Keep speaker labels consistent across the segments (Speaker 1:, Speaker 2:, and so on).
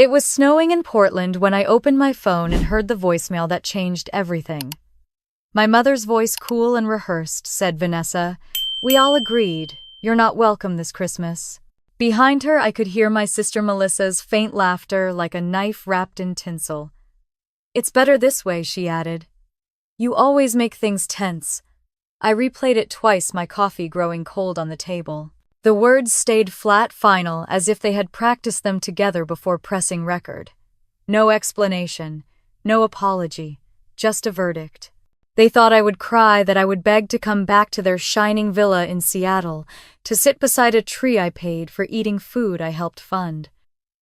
Speaker 1: It was snowing in Portland when I opened my phone and heard the voicemail that changed everything. My mother's voice, cool and rehearsed, said, "Vanessa, we all agreed. You're not welcome this Christmas." Behind her, I could hear my sister Melissa's faint laughter like a knife wrapped in tinsel. "It's better this way," she added. "You always make things tense." I replayed it twice, my coffee growing cold on the table. The words stayed flat, final, as if they had practiced them together before pressing record. No explanation, no apology, just a verdict. They thought I would cry, that I would beg to come back to their shining villa in Seattle, to sit beside a tree I paid for, eating food I helped fund.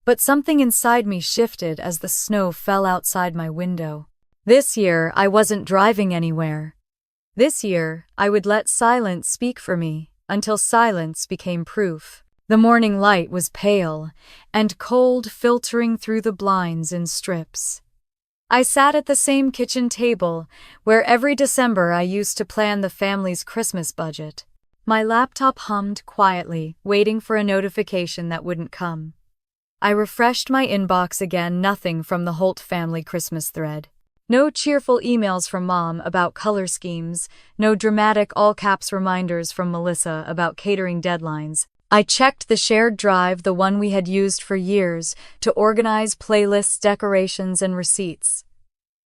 Speaker 1: But something inside me shifted as the snow fell outside my window. This year, I wasn't driving anywhere. This year, I would let silence speak for me, until silence became proof. The morning light was pale and cold, filtering through the blinds in strips. I sat at the same kitchen table where every December I used to plan the family's Christmas budget. My laptop hummed quietly, waiting for a notification that wouldn't come. I refreshed my inbox again, nothing from the Holt family Christmas thread. No cheerful emails from Mom about color schemes, no dramatic all-caps reminders from Melissa about catering deadlines. I checked the shared drive, the one we had used for years, to organize playlists, decorations, and receipts.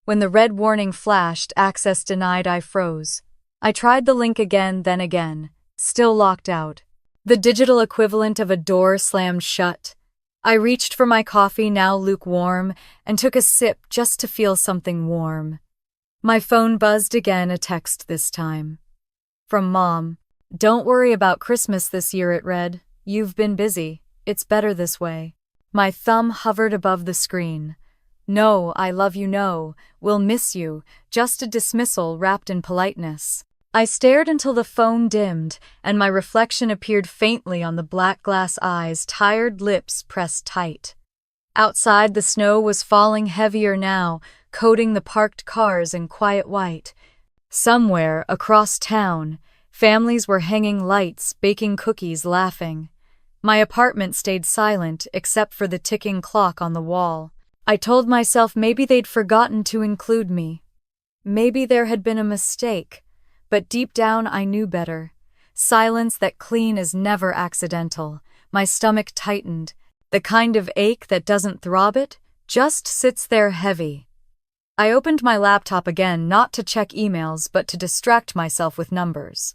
Speaker 1: When the red warning flashed, "Access denied," I froze. I tried the link again, then again. Still locked out. The digital equivalent of a door slammed shut. I reached for my coffee, now lukewarm, and took a sip just to feel something warm. My phone buzzed again, a text this time. From Mom. "Don't worry about Christmas this year," it read. "You've been busy. It's better this way." My thumb hovered above the screen. "No, I love you, no, we'll miss you," just a dismissal wrapped in politeness. I stared until the phone dimmed, and my reflection appeared faintly on the black glass eyes, tired lips pressed tight. Outside, the snow was falling heavier now, coating the parked cars in quiet white. Somewhere, across town, families were hanging lights, baking cookies, laughing. My apartment stayed silent, except for the ticking clock on the wall. I told myself maybe they'd forgotten to include me. Maybe there had been a mistake. But deep down I knew better. Silence that clean is never accidental. My stomach tightened. The kind of ache that doesn't throb, it just sits there heavy. I opened my laptop again, not to check emails, but to distract myself with numbers.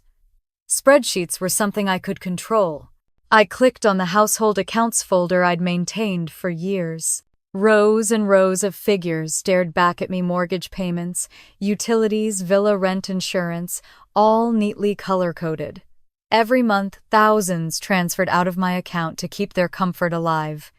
Speaker 1: Spreadsheets were something I could control. I clicked on the household accounts folder I'd maintained for years. Rows and rows of figures stared back at me, mortgage payments, utilities, villa rent, insurance, all neatly color-coded. Every month, thousands transferred out of my account to keep their comfort alive.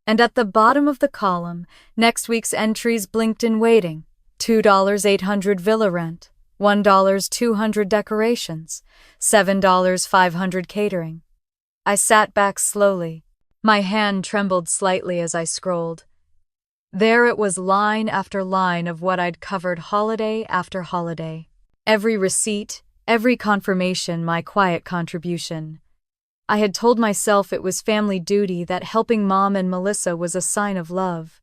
Speaker 1: And at the bottom of the column, next week's entries blinked in waiting. $2 $800 villa rent, $1 $200 decorations, $7 $500 catering. I sat back slowly. My hand trembled slightly as I scrolled. There it was, line after line of what I'd covered holiday after holiday. Every receipt, every confirmation, my quiet contribution. I had told myself it was family duty, that helping Mom and Melissa was a sign of love.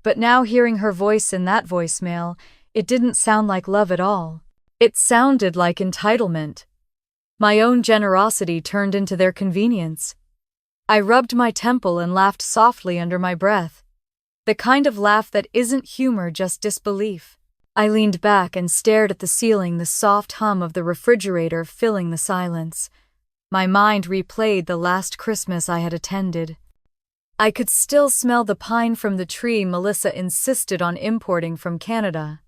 Speaker 1: But now, hearing her voice in that voicemail, it didn't sound like love at all. It sounded like entitlement. My own generosity turned into their convenience. I rubbed my temple and laughed softly under my breath. The kind of laugh that isn't humor, just disbelief. I leaned back and stared at the ceiling, the soft hum of the refrigerator filling the silence. My mind replayed the last Christmas I had attended. I could still smell the pine from the tree Melissa insisted on importing from Canada.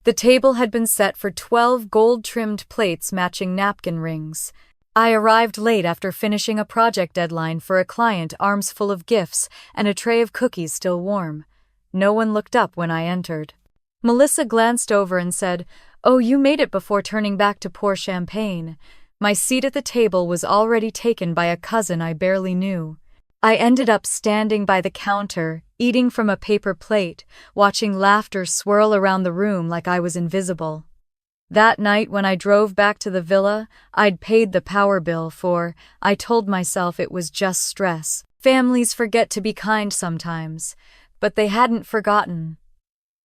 Speaker 1: The table had been set for 12 gold-trimmed plates matching napkin rings. I arrived late after finishing a project deadline for a client, arms full of gifts and a tray of cookies still warm. No one looked up when I entered. Melissa glanced over and said, "Oh, you made it," before turning back to pour champagne. My seat at the table was already taken by a cousin I barely knew. I ended up standing by the counter, eating from a paper plate, watching laughter swirl around the room like I was invisible. That night, when I drove back to the villa, I'd paid the power bill for, I told myself it was just stress. Families forget to be kind sometimes, but they hadn't forgotten.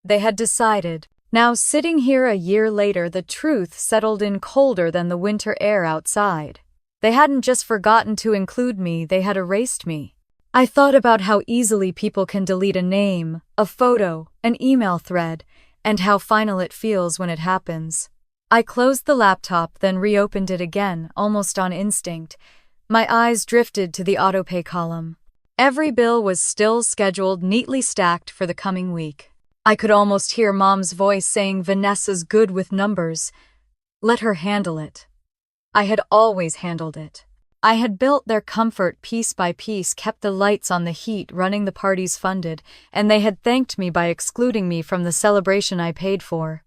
Speaker 1: They had decided. Now, sitting here a year later, the truth settled in colder than the winter air outside. They hadn't just forgotten to include me, they had erased me. I thought about how easily people can delete a name, a photo, an email thread, and how final it feels when it happens. I closed the laptop, then reopened it again, almost on instinct. My eyes drifted to the autopay column. Every bill was still scheduled, neatly stacked for the coming week. I could almost hear Mom's voice saying, "Vanessa's good with numbers. Let her handle it." I had always handled it. I had built their comfort piece by piece, kept the lights on, the heat running, the parties funded, and they had thanked me by excluding me from the celebration I paid for.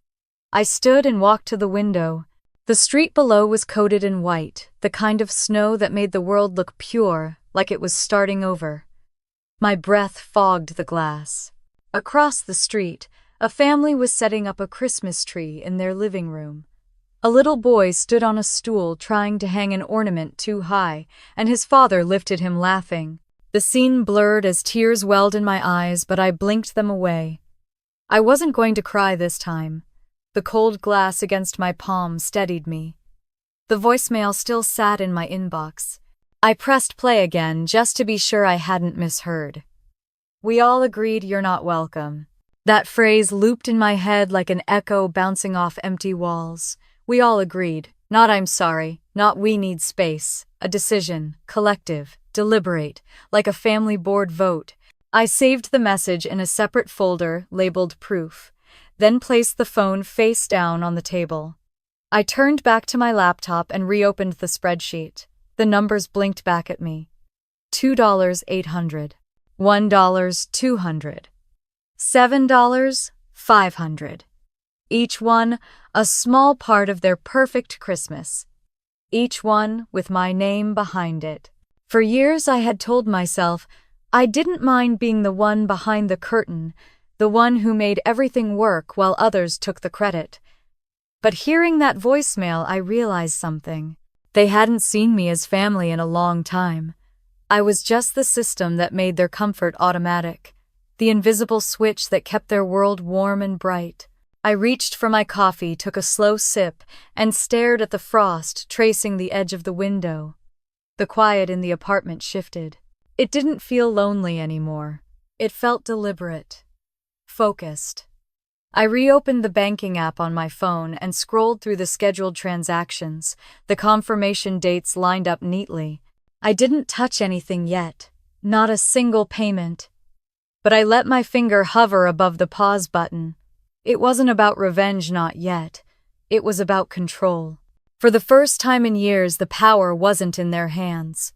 Speaker 1: I stood and walked to the window. The street below was coated in white, the kind of snow that made the world look pure, like it was starting over. My breath fogged the glass. Across the street, a family was setting up a Christmas tree in their living room. A little boy stood on a stool trying to hang an ornament too high, and his father lifted him laughing. The scene blurred as tears welled in my eyes, but I blinked them away. I wasn't going to cry this time. The cold glass against my palm steadied me. The voicemail still sat in my inbox. I pressed play again just to be sure I hadn't misheard. "We all agreed you're not welcome." That phrase looped in my head like an echo bouncing off empty walls. We all agreed. Not "I'm sorry," not "we need space." A decision, collective, deliberate, like a family board vote. I saved the message in a separate folder labeled proof, then placed the phone face down on the table. I turned back to my laptop and reopened the spreadsheet. The numbers blinked back at me. $2,800. $1, $200. $7, $500. Each one a small part of their perfect Christmas. Each one with my name behind it. For years I had told myself I didn't mind being the one behind the curtain, the one who made everything work while others took the credit. But hearing that voicemail, I realized something. They hadn't seen me as family in a long time. I was just the system that made their comfort automatic, the invisible switch that kept their world warm and bright. I reached for my coffee, took a slow sip, and stared at the frost tracing the edge of the window. The quiet in the apartment shifted. It didn't feel lonely anymore. It felt deliberate, focused. I reopened the banking app on my phone and scrolled through the scheduled transactions. The confirmation dates lined up neatly. I didn't touch anything yet, not a single payment. But I let my finger hover above the pause button. It wasn't about revenge, not yet. It was about control. For the first time in years, the power wasn't in their hands.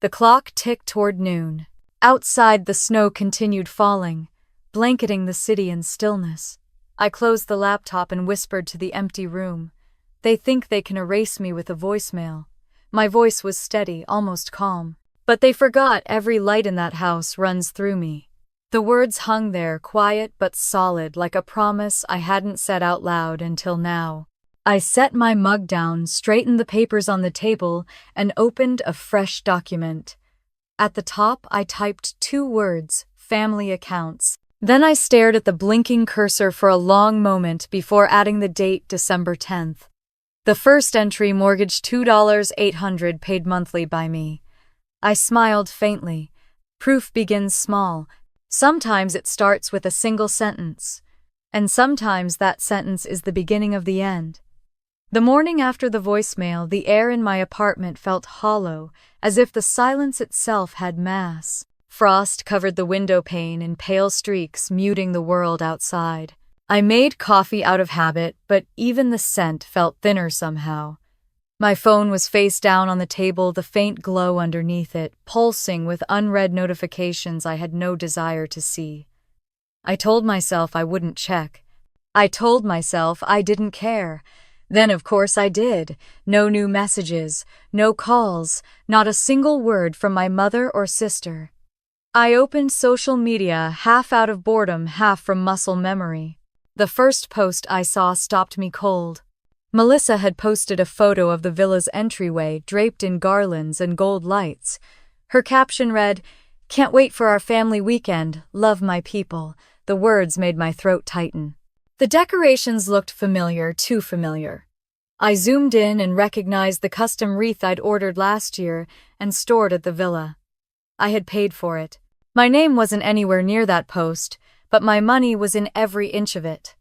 Speaker 1: The clock ticked toward noon. Outside, the snow continued falling, blanketing the city in stillness. I closed the laptop and whispered to the empty room. They think they can erase me with a voicemail. My voice was steady, almost calm. But they forgot every light in that house runs through me. The words hung there, quiet but solid, like a promise I hadn't said out loud until now. I set my mug down, straightened the papers on the table, and opened a fresh document. At the top, I typed 2 words, family accounts. Then I stared at the blinking cursor for a long moment before adding the date December 10th. The first entry mortgaged $2,800 paid monthly by me. I smiled faintly. Proof begins small. Sometimes it starts with a single sentence, and sometimes that sentence is the beginning of the end. The morning after the voicemail, the air in my apartment felt hollow, as if the silence itself had mass. Frost covered the window pane in pale streaks, muting the world outside. I made coffee out of habit, but even the scent felt thinner somehow. My phone was face down on the table, the faint glow underneath it, pulsing with unread notifications I had no desire to see. I told myself I wouldn't check. I told myself I didn't care. Then, of course, I did. No new messages, no calls, not a single word from my mother or sister. I opened social media, half out of boredom, half from muscle memory. The first post I saw stopped me cold. Melissa had posted a photo of the villa's entryway draped in garlands and gold lights. Her caption read, Can't wait for our family weekend. Love my people. The words made my throat tighten. The decorations looked familiar, too familiar. I zoomed in and recognized the custom wreath I'd ordered last year and stored at the villa. I had paid for it. My name wasn't anywhere near that post, but my money was in every inch of it.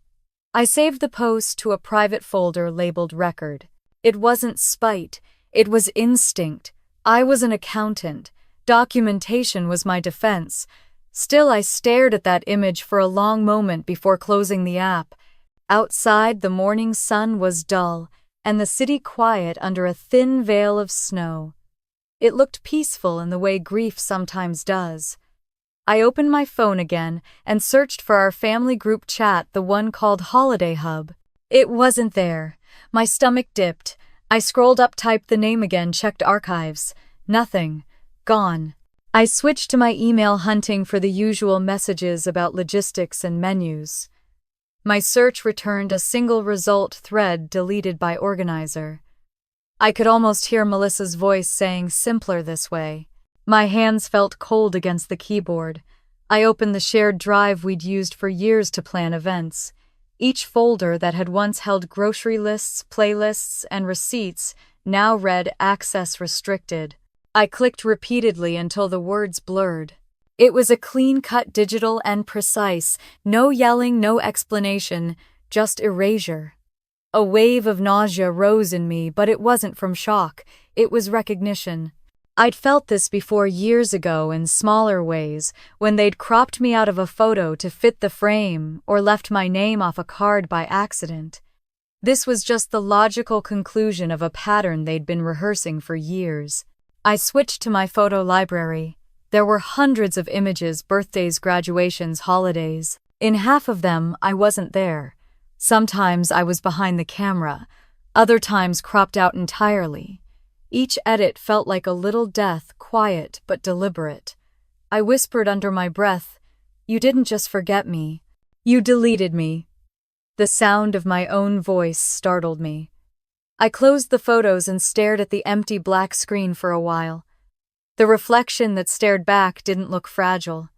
Speaker 1: I saved the post to a private folder labeled Record. It wasn't spite, it was instinct. I was an accountant. Documentation was my defense. Still, I stared at that image for a long moment before closing the app. Outside, the morning sun was dull, and the city quiet under a thin veil of snow. It looked peaceful in the way grief sometimes does. I opened my phone again and searched for our family group chat, the one called Holiday Hub. It wasn't there. My stomach dipped. I scrolled up, typed the name again, checked archives. Nothing. Gone. I switched to my email, hunting for the usual messages about logistics and menus. My search returned a single result thread deleted by organizer. I could almost hear Melissa's voice saying, "Simpler this way." My hands felt cold against the keyboard. I opened the shared drive we'd used for years to plan events. Each folder that had once held grocery lists, playlists, and receipts now read "Access Restricted." I clicked repeatedly until the words blurred. It was a clean-cut, digital, and precise. No yelling, no explanation, just erasure. A wave of nausea rose in me, but it wasn't from shock. It was recognition. I'd felt this before years ago in smaller ways, when they'd cropped me out of a photo to fit the frame or left my name off a card by accident. This was just the logical conclusion of a pattern they'd been rehearsing for years. I switched to my photo library. There were hundreds of images, birthdays, graduations, holidays. In half of them, I wasn't there. Sometimes I was behind the camera, other times cropped out entirely. Each edit felt like a little death, quiet but deliberate. I whispered under my breath, "You didn't just forget me. You deleted me." The sound of my own voice startled me. I closed the photos and stared at the empty black screen for a while. The reflection that stared back didn't look fragile,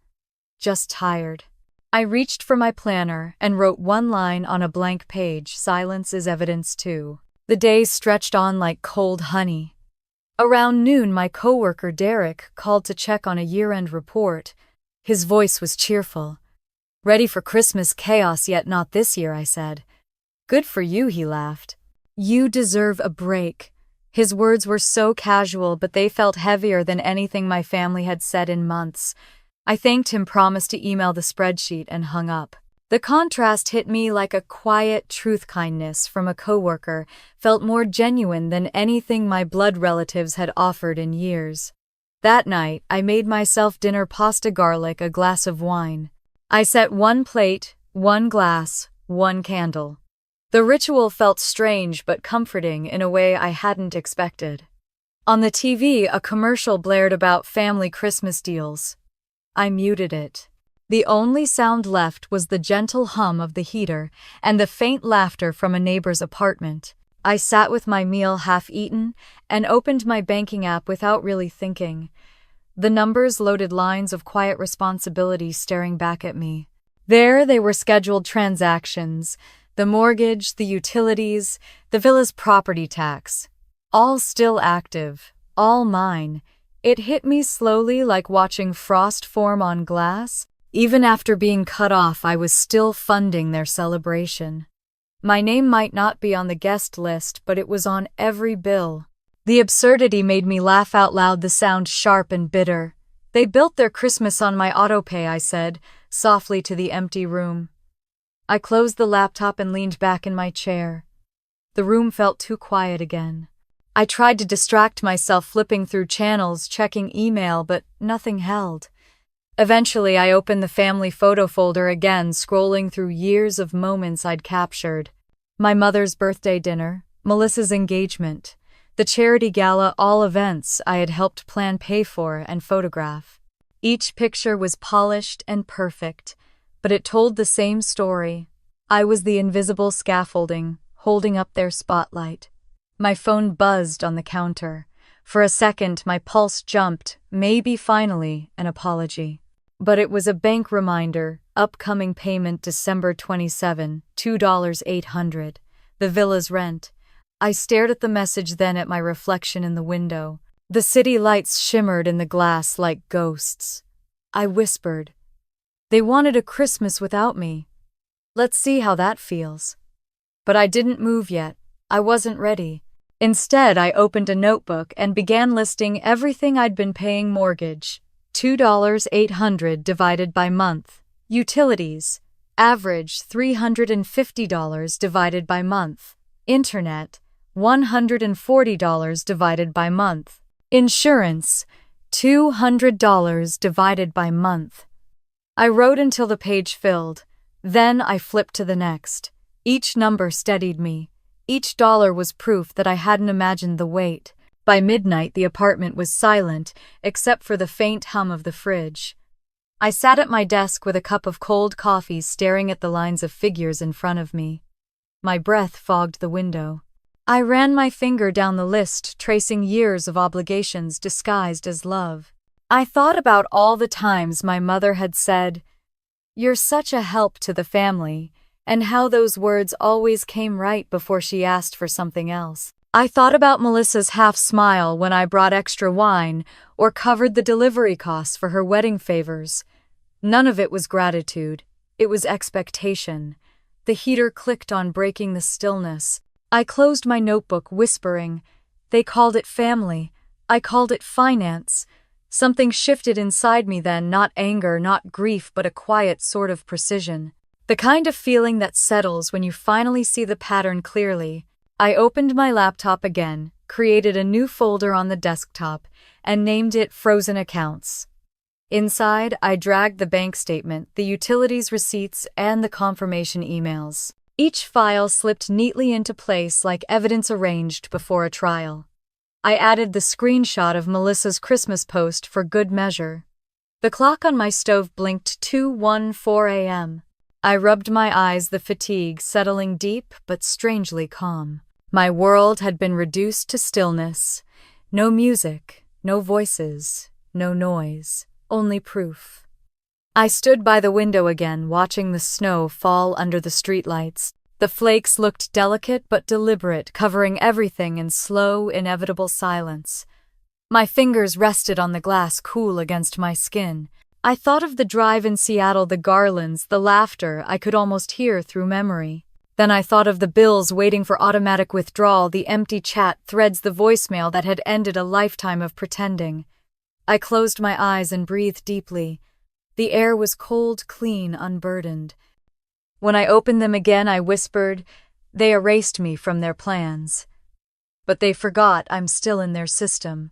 Speaker 1: just tired. I reached for my planner and wrote one line on a blank page, "Silence is evidence too." The days stretched on like cold honey. Around noon, my coworker Derek called to check on a year-end report. His voice was cheerful. "Ready for Christmas chaos, yet not this year," I said. "Good for you," he laughed. "You deserve a break." His words were so casual, but they felt heavier than anything my family had said in months. I thanked him, promised to email the spreadsheet, and hung up. The contrast hit me like a quiet truth. Kindness from a coworker felt more genuine than anything my blood relatives had offered in years. That night, I made myself dinner: pasta, garlic, a glass of wine. I set one plate, one glass, one candle. The ritual felt strange but comforting in a way I hadn't expected. On the TV, a commercial blared about family Christmas deals. I muted it. The only sound left was the gentle hum of the heater and the faint laughter from a neighbor's apartment. I sat with my meal half eaten and opened my banking app without really thinking. The numbers loaded, lines of quiet responsibility staring back at me. There they were, scheduled transactions, the mortgage, the utilities, the villa's property tax. All still active, all mine. It hit me slowly, like watching frost form on glass. Even after being cut off, I was still funding their celebration. My name might not be on the guest list, but it was on every bill. The absurdity made me laugh out loud, the sound sharp and bitter. "They built their Christmas on my autopay," I said, softly to the empty room. I closed the laptop and leaned back in my chair. The room felt too quiet again. I tried to distract myself, flipping through channels, checking email, but nothing held. Eventually, I opened the family photo folder again, scrolling through years of moments I'd captured. My mother's birthday dinner, Melissa's engagement, the charity gala, all events I had helped plan, pay for, and photograph. Each picture was polished and perfect, but it told the same story. I was the invisible scaffolding, holding up their spotlight. My phone buzzed on the counter. For a second, my pulse jumped, maybe finally an apology. But it was a bank reminder, upcoming payment December 27, $2,800, the villa's rent. I stared at the message, then at my reflection in the window. The city lights shimmered in the glass like ghosts. I whispered, "They wanted a Christmas without me. Let's see how that feels." But I didn't move yet. I wasn't ready. Instead, I opened a notebook and began listing everything I'd been paying: mortgage, $2,800 divided by month; utilities, average $350 divided by month; internet, $140 divided by month; insurance, $200 divided by month. I wrote until the page filled. Then I flipped to the next. Each number steadied me. Each dollar was proof that I hadn't imagined the weight. By midnight, the apartment was silent, except for the faint hum of the fridge. I sat at my desk with a cup of cold coffee, staring at the lines of figures in front of me. My breath fogged the window. I ran my finger down the list, tracing years of obligations disguised as love. I thought about all the times my mother had said, "You're such a help to the family," and how those words always came right before she asked for something else. I thought about Melissa's half smile when I brought extra wine or covered the delivery costs for her wedding favors. None of it was gratitude. It was expectation. The heater clicked on, breaking the stillness. I closed my notebook, whispering, "They called it family. I called it finance." Something shifted inside me then, not anger, not grief, but a quiet sort of precision. The kind of feeling that settles when you finally see the pattern clearly. I opened my laptop again, created a new folder on the desktop, and named it Frozen Accounts. Inside, I dragged the bank statement, the utilities receipts, and the confirmation emails. Each file slipped neatly into place like evidence arranged before a trial. I added the screenshot of Melissa's Christmas post for good measure. The clock on my stove blinked 2:14 a.m. I rubbed my eyes, the fatigue settling deep but strangely calm. My world had been reduced to stillness. No music, no voices, no noise, only proof. I stood by the window again, watching the snow fall under the streetlights. The flakes looked delicate but deliberate, covering everything in slow, inevitable silence. My fingers rested on the glass, cool against my skin. I thought of the drive in Seattle, the garlands, the laughter I could almost hear through memory. Then I thought of the bills waiting for automatic withdrawal, the empty chat threads, the voicemail that had ended a lifetime of pretending. I closed my eyes and breathed deeply. The air was cold, clean, unburdened. When I opened them again, I whispered, "They erased me from their plans." But they forgot I'm still in their system.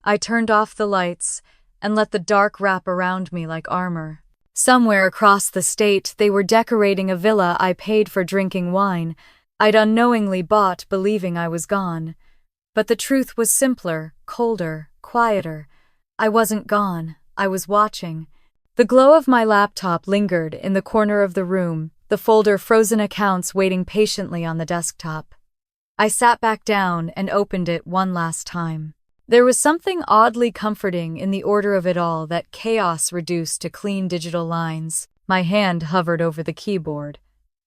Speaker 1: I turned off the lights and let the dark wrap around me like armor. Somewhere across the state, they were decorating a villa I paid for, drinking wine I'd unknowingly bought, believing I was gone. But the truth was simpler, colder, quieter. I wasn't gone. I was watching. The glow of my laptop lingered in the corner of the room, the folder Frozen Accounts waiting patiently on the desktop. I sat back down and opened it one last time. There was something oddly comforting in the order of it all, that chaos reduced to clean digital lines. My hand hovered over the keyboard.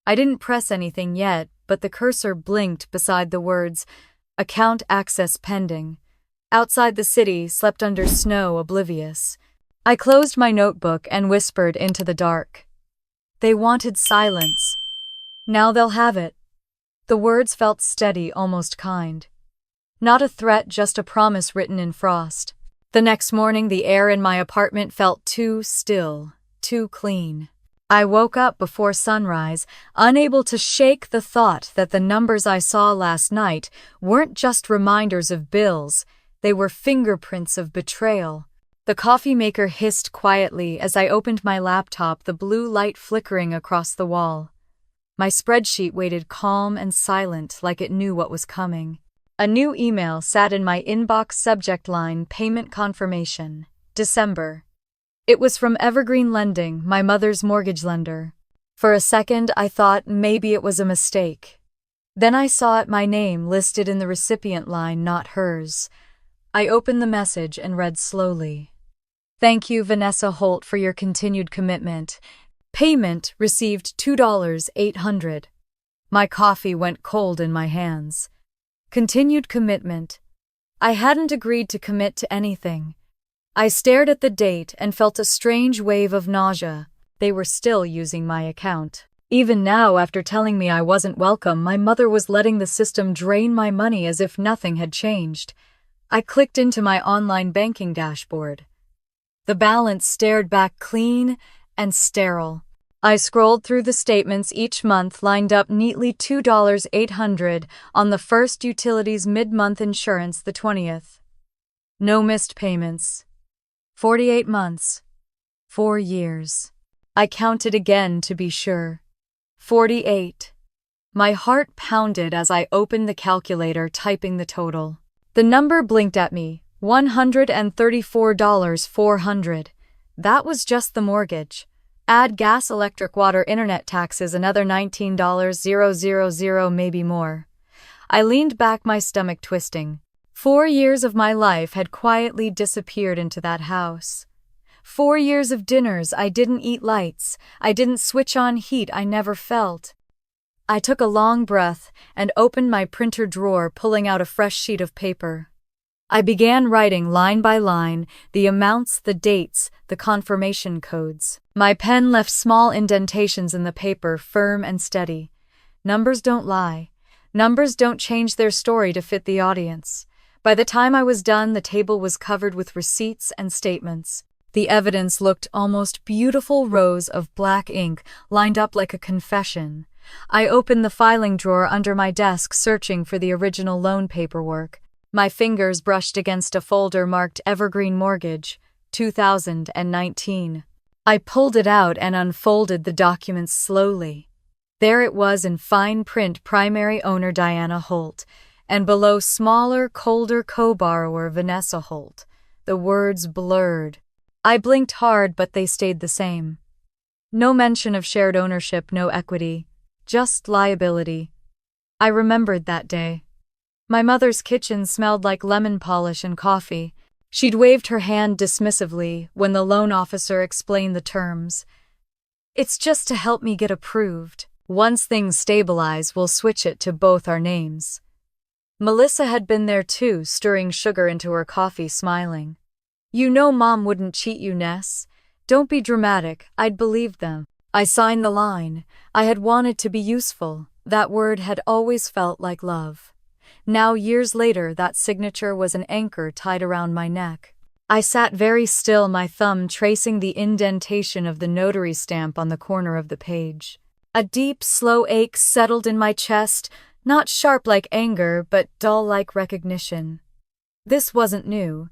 Speaker 1: I didn't press anything yet, but the cursor blinked beside the words, "Account access pending." Outside, the city slept under snow, oblivious. I closed my notebook and whispered into the dark. They wanted silence. Now they'll have it. The words felt steady, almost kind. Not a threat, just a promise written in frost. The next morning, the air in my apartment felt too still, too clean. I woke up before sunrise, unable to shake the thought that the numbers I saw last night weren't just reminders of bills, they were fingerprints of betrayal. The coffee maker hissed quietly as I opened my laptop, the blue light flickering across the wall. My spreadsheet waited calm and silent, like it knew what was coming. A new email sat in my inbox, subject line, "Payment confirmation, December." It was from Evergreen Lending, my mother's mortgage lender. For a second, I thought maybe it was a mistake. Then I saw it, my name listed in the recipient line, not hers. I opened the message and read slowly. Thank you, Vanessa Holt, for your continued commitment. Payment received $2,800. My coffee went cold in my hands. Continued commitment. I hadn't agreed to commit to anything. I stared at the date and felt a strange wave of nausea. They were still using my account. Even now, after telling me I wasn't welcome, my mother was letting the system drain my money as if nothing had changed. I clicked into my online banking dashboard. The balance stared back clean and sterile. I scrolled through the statements each month, lined up neatly $2,800 on the first, utilities, mid-month, insurance the 20th. No missed payments. 48 months. 4 years. I counted again to be sure. 48. My heart pounded as I opened the calculator, typing the total. The number blinked at me. $134,400. That was just the mortgage. Add gas, electric, water, internet taxes, another $19,000, maybe more. I leaned back, my stomach twisting. 4 years of my life had quietly disappeared into that house. 4 years of dinners I didn't eat, lights I didn't switch on, heat I never felt. I took a long breath and opened my printer drawer, pulling out a fresh sheet of paper. I began writing line by line, the amounts, the dates, the confirmation codes. My pen left small indentations in the paper, firm and steady. Numbers don't lie. Numbers don't change their story to fit the audience. By the time I was done, the table was covered with receipts and statements. The evidence looked almost beautiful, rows of black ink lined up like a confession. I opened the filing drawer under my desk, searching for the original loan paperwork. My fingers brushed against a folder marked Evergreen Mortgage, 2019. I pulled it out and unfolded the documents slowly. There it was in fine print: primary owner Diana Holt, and below, smaller, colder, co-borrower Vanessa Holt. The words blurred. I blinked hard, but they stayed the same. No mention of shared ownership, no equity, just liability. I remembered that day. My mother's kitchen smelled like lemon polish and coffee. She'd waved her hand dismissively when the loan officer explained the terms. It's just to help me get approved. Once things stabilize, we'll switch it to both our names. Melissa had been there too, stirring sugar into her coffee, smiling. You know Mom wouldn't cheat you, Ness. Don't be dramatic, I'd believed them. I signed the line. I had wanted to be useful. That word had always felt like love. Now, years later, that signature was an anchor tied around my neck. I sat very still, my thumb tracing the indentation of the notary stamp on the corner of the page. A deep, slow ache settled in my chest, not sharp like anger, but dull like recognition. This wasn't new.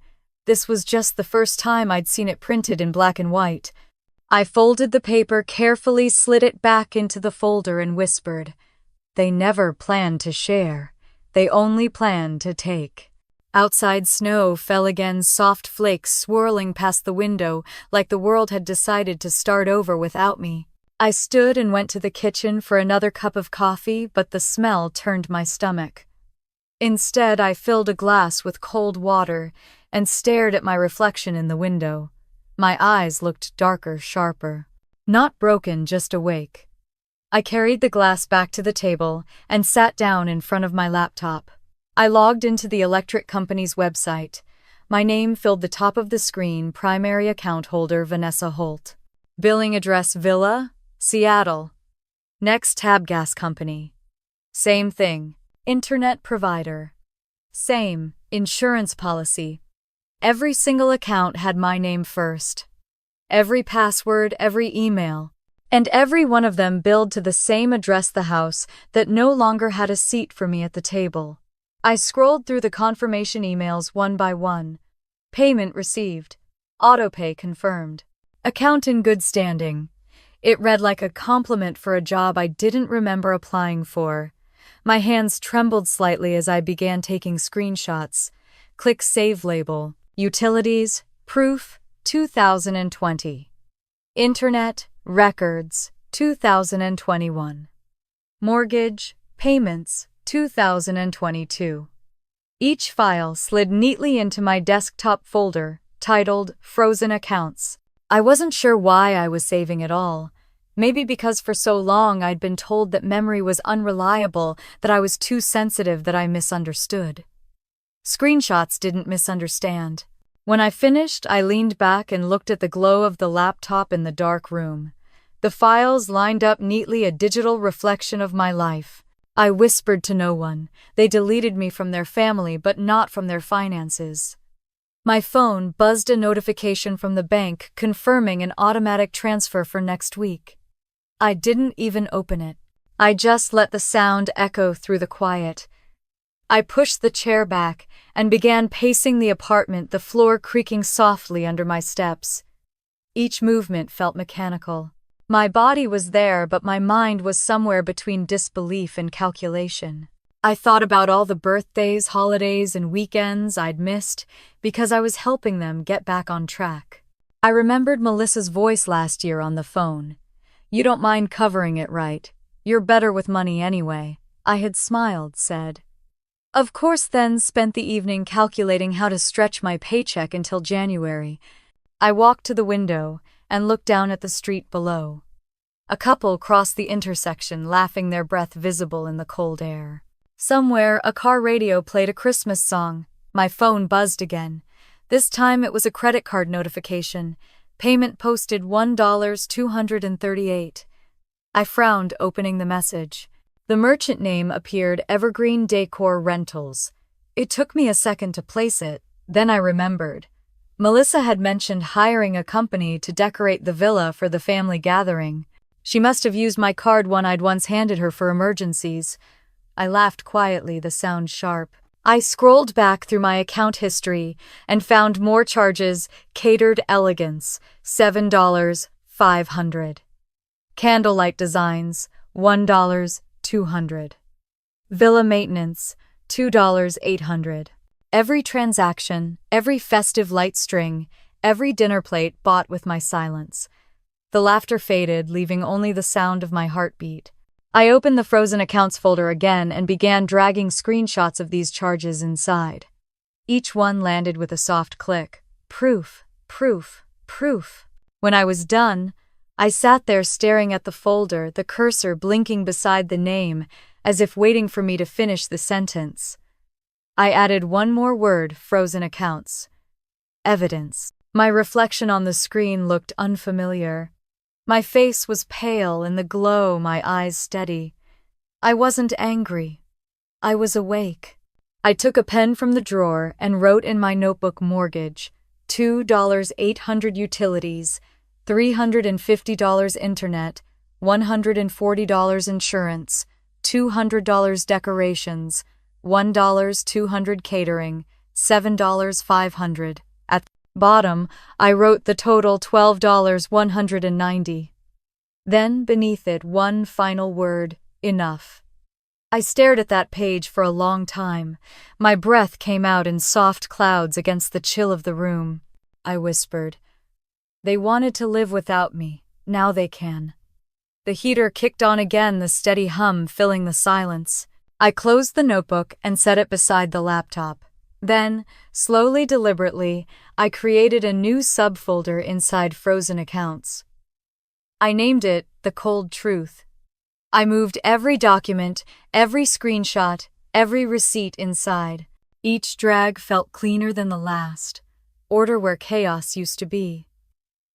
Speaker 1: This was just the first time I'd seen it printed in black and white. I folded the paper carefully, slid it back into the folder, and whispered, "They never planned to share. They only planned to take." Outside, snow fell again, soft flakes swirling past the window like the world had decided to start over without me. I stood and went to the kitchen for another cup of coffee, but the smell turned my stomach. Instead, I filled a glass with cold water and stared at my reflection in the window. My eyes looked darker, sharper. Not broken, just awake. I carried the glass back to the table and sat down in front of my laptop. I logged into the electric company's website. My name filled the top of the screen: primary account holder Vanessa Holt. Billing address: Villa, Seattle. Next tab: gas company. Same thing. Internet provider. Same. Insurance policy. Every single account had my name first. Every password, every email. And every one of them billed to the same address, the house that no longer had a seat for me at the table. I scrolled through the confirmation emails one by one. Payment received. Autopay confirmed. Account in good standing. It read like a compliment for a job I didn't remember applying for. My hands trembled slightly as I began taking screenshots. Click Save label. Utilities, proof, 2020. Internet, records, 2021. Mortgage, payments, 2022. Each file slid neatly into my desktop folder, titled Frozen Accounts. I wasn't sure why I was saving it all. Maybe because for so long I'd been told that memory was unreliable, that I was too sensitive, that I misunderstood. Screenshots didn't misunderstand. When I finished, I leaned back and looked at the glow of the laptop in the dark room. The files lined up neatly, a digital reflection of my life. I whispered to no one. They deleted me from their family, but not from their finances. My phone buzzed a notification from the bank confirming an automatic transfer for next week. I didn't even open it. I just let the sound echo through the quiet. I pushed the chair back and began pacing the apartment, the floor creaking softly under my steps. Each movement felt mechanical. My body was there, but my mind was somewhere between disbelief and calculation. I thought about all the birthdays, holidays, and weekends I'd missed because I was helping them get back on track. I remembered Melissa's voice last year on the phone. "You don't mind covering it, right? You're better with money anyway." I had smiled, said. Of course, then spent the evening calculating how to stretch my paycheck until January. I walked to the window and looked down at the street below. A couple crossed the intersection, laughing, their breath visible in the cold air. Somewhere, a car radio played a Christmas song. My phone buzzed again. This time it was a credit card notification. Payment posted $1.238. I frowned, opening the message. The merchant name appeared, Evergreen Decor Rentals. It took me a second to place it, then I remembered. Melissa had mentioned hiring a company to decorate the villa for the family gathering. She must have used my card, one I'd once handed her for emergencies. I laughed quietly, the sound sharp. I scrolled back through my account history and found more charges. Catered Elegance, $7.500. Candlelight Designs, $1.200. Villa Maintenance, $2.800. Every transaction, every festive light string, every dinner plate bought with my silence. The laughter faded, leaving only the sound of my heartbeat. I opened the Frozen Accounts folder again and began dragging screenshots of these charges inside. Each one landed with a soft click. Proof, proof, proof. When I was done, I sat there staring at the folder, the cursor blinking beside the name, as if waiting for me to finish the sentence. I added one more word: Frozen Accounts. Evidence. My reflection on the screen looked unfamiliar. My face was pale in the glow, my eyes steady. I wasn't angry. I was awake. I took a pen from the drawer and wrote in my notebook: mortgage, $2.800 utilities, $350 internet, $140 insurance, $200 decorations, $1.200 catering, $7.500. At the bottom, I wrote the total: $12.190. Then, beneath it, one final word: enough. I stared at that page for a long time. My breath came out in soft clouds against the chill of the room. I whispered, "They wanted to live without me. Now they can." The heater kicked on again, the steady hum filling the silence. I closed the notebook and set it beside the laptop. Then, slowly, deliberately, I created a new subfolder inside Frozen Accounts. I named it The Cold Truth. I moved every document, every screenshot, every receipt inside. Each drag felt cleaner than the last. Order where chaos used to be.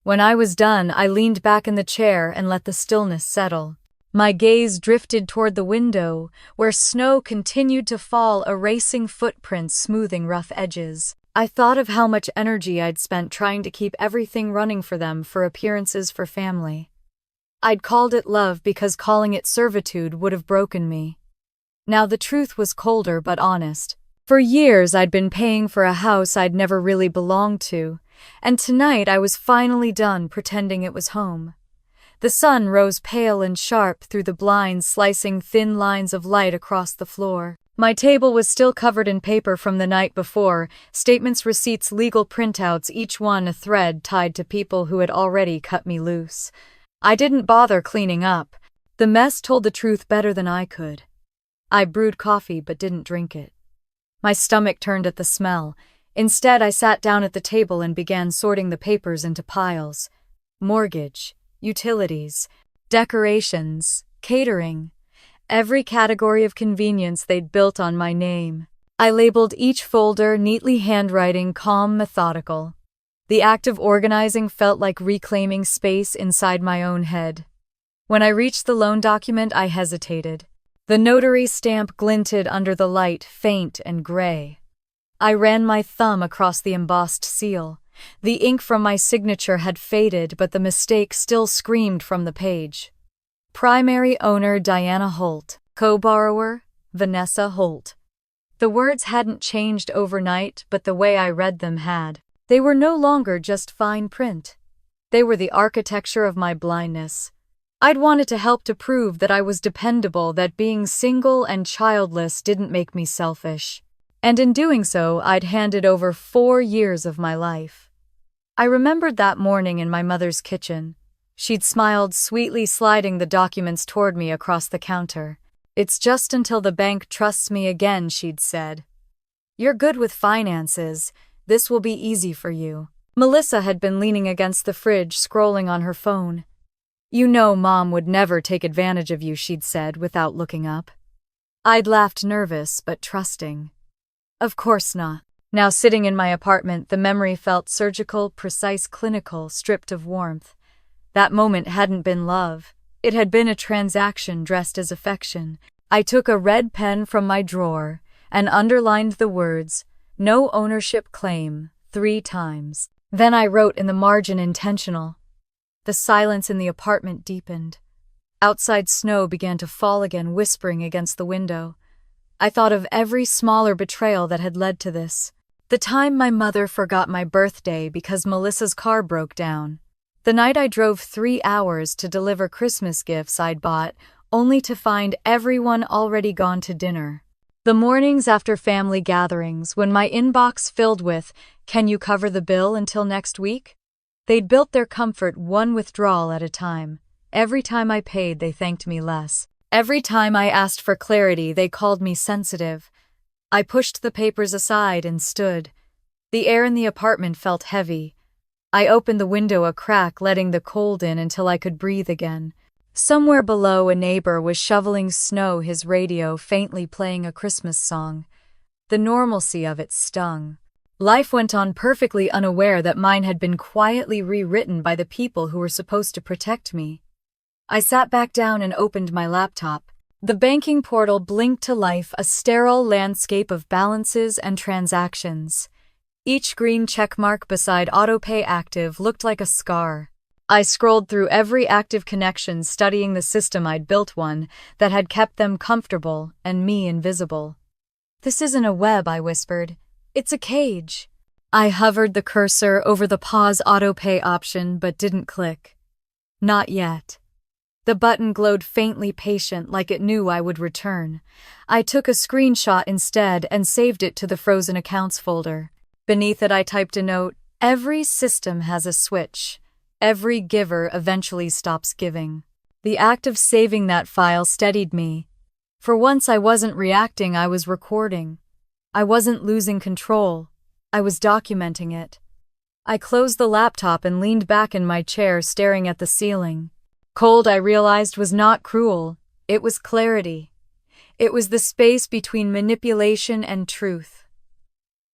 Speaker 1: When I was done, I leaned back in the chair and let the stillness settle. My gaze drifted toward the window, where snow continued to fall, erasing footprints, smoothing rough edges. I thought of how much energy I'd spent trying to keep everything running for them, for appearances, for family. I'd called it love because calling it servitude would have broken me. Now the truth was colder but honest. For years I'd been paying for a house I'd never really belonged to, and tonight I was finally done pretending it was home. The sun rose pale and sharp through the blinds, slicing thin lines of light across the floor. My table was still covered in paper from the night before, statements, receipts, legal printouts, each one a thread tied to people who had already cut me loose. I didn't bother cleaning up. The mess told the truth better than I could. I brewed coffee but didn't drink it. My stomach turned at the smell. Instead, I sat down at the table and began sorting the papers into piles. Mortgage, utilities, decorations, catering. Every category of convenience they'd built on my name. I labeled each folder, neatly handwriting, calm, methodical. The act of organizing felt like reclaiming space inside my own head. When I reached the loan document, I hesitated. The notary stamp glinted under the light, faint and gray. I ran my thumb across the embossed seal. The ink from my signature had faded, but the mistake still screamed from the page. Primary owner Diana Holt, co-borrower Vanessa Holt. The words hadn't changed overnight, but the way I read them had. They were no longer just fine print. They were the architecture of my blindness. I'd wanted to help to prove that I was dependable, that being single and childless didn't make me selfish. And in doing so, I'd handed over 4 years of my life. I remembered that morning in my mother's kitchen. She'd smiled sweetly, sliding the documents toward me across the counter. "It's just until the bank trusts me again," she'd said. "You're good with finances. This will be easy for you." Melissa had been leaning against the fridge, scrolling on her phone. "You know Mom would never take advantage of you," she'd said without looking up. I'd laughed, nervous but trusting. Of course not. Now sitting in my apartment, the memory felt surgical, precise, clinical, stripped of warmth. That moment hadn't been love. It had been a transaction dressed as affection. I took a red pen from my drawer and underlined the words, "No ownership claim," 3 times. Then I wrote in the margin, "intentional." The silence in the apartment deepened. Outside snow began to fall again, whispering against the window. I thought of every smaller betrayal that had led to this. The time my mother forgot my birthday because Melissa's car broke down. The night I drove 3 hours to deliver Christmas gifts I'd bought, only to find everyone already gone to dinner. The mornings after family gatherings, when my inbox filled with, "Can you cover the bill until next week?" They'd built their comfort one withdrawal at a time. Every time I paid, they thanked me less. Every time I asked for clarity, they called me sensitive. I pushed the papers aside and stood. The air in the apartment felt heavy. I opened the window a crack, letting the cold in until I could breathe again. Somewhere below, a neighbor was shoveling snow, his radio faintly playing a Christmas song. The normalcy of it stung. Life went on perfectly unaware that mine had been quietly rewritten by the people who were supposed to protect me. I sat back down and opened my laptop. The banking portal blinked to life, a sterile landscape of balances and transactions. Each green checkmark beside autopay active looked like a scar. I scrolled through every active connection, studying the system I'd built, one that had kept them comfortable and me invisible. "This isn't a web," I whispered. "It's a cage." I hovered the cursor over the pause autopay option but didn't click. Not yet. The button glowed faintly, patient, like it knew I would return. I took a screenshot instead and saved it to the frozen accounts folder. Beneath it I typed a note, "Every system has a switch. Every giver eventually stops giving." The act of saving that file steadied me. For once I wasn't reacting, I was recording. I wasn't losing control. I was documenting it. I closed the laptop and leaned back in my chair, staring at the ceiling. Cold, I realized, was not cruel. It was clarity. It was the space between manipulation and truth.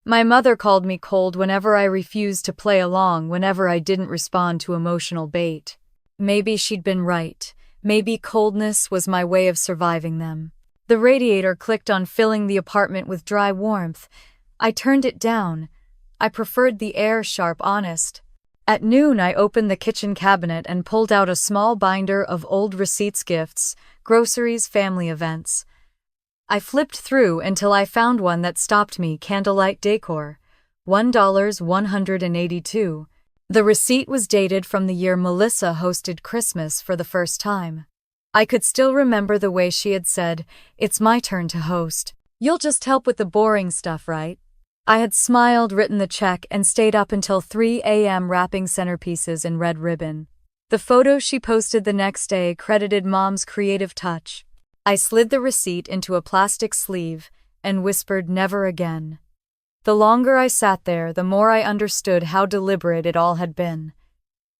Speaker 1: My mother called me cold whenever I refused to play along, whenever I didn't respond to emotional bait. Maybe she'd been right. Maybe coldness was my way of surviving them. The radiator clicked on, filling the apartment with dry warmth. I turned it down. I preferred the air, sharp, honest. At noon, I opened the kitchen cabinet and pulled out a small binder of old receipts, gifts, groceries, family events. I flipped through until I found one that stopped me, candlelight decor, $1.182. The receipt was dated from the year Melissa hosted Christmas for the first time. I could still remember the way she had said, "It's my turn to host. You'll just help with the boring stuff, right?" I had smiled, written the check, and stayed up until 3 a.m. wrapping centerpieces in red ribbon. The photo she posted the next day credited Mom's creative touch. I slid the receipt into a plastic sleeve and whispered never again. The longer I sat there, the more I understood how deliberate it all had been.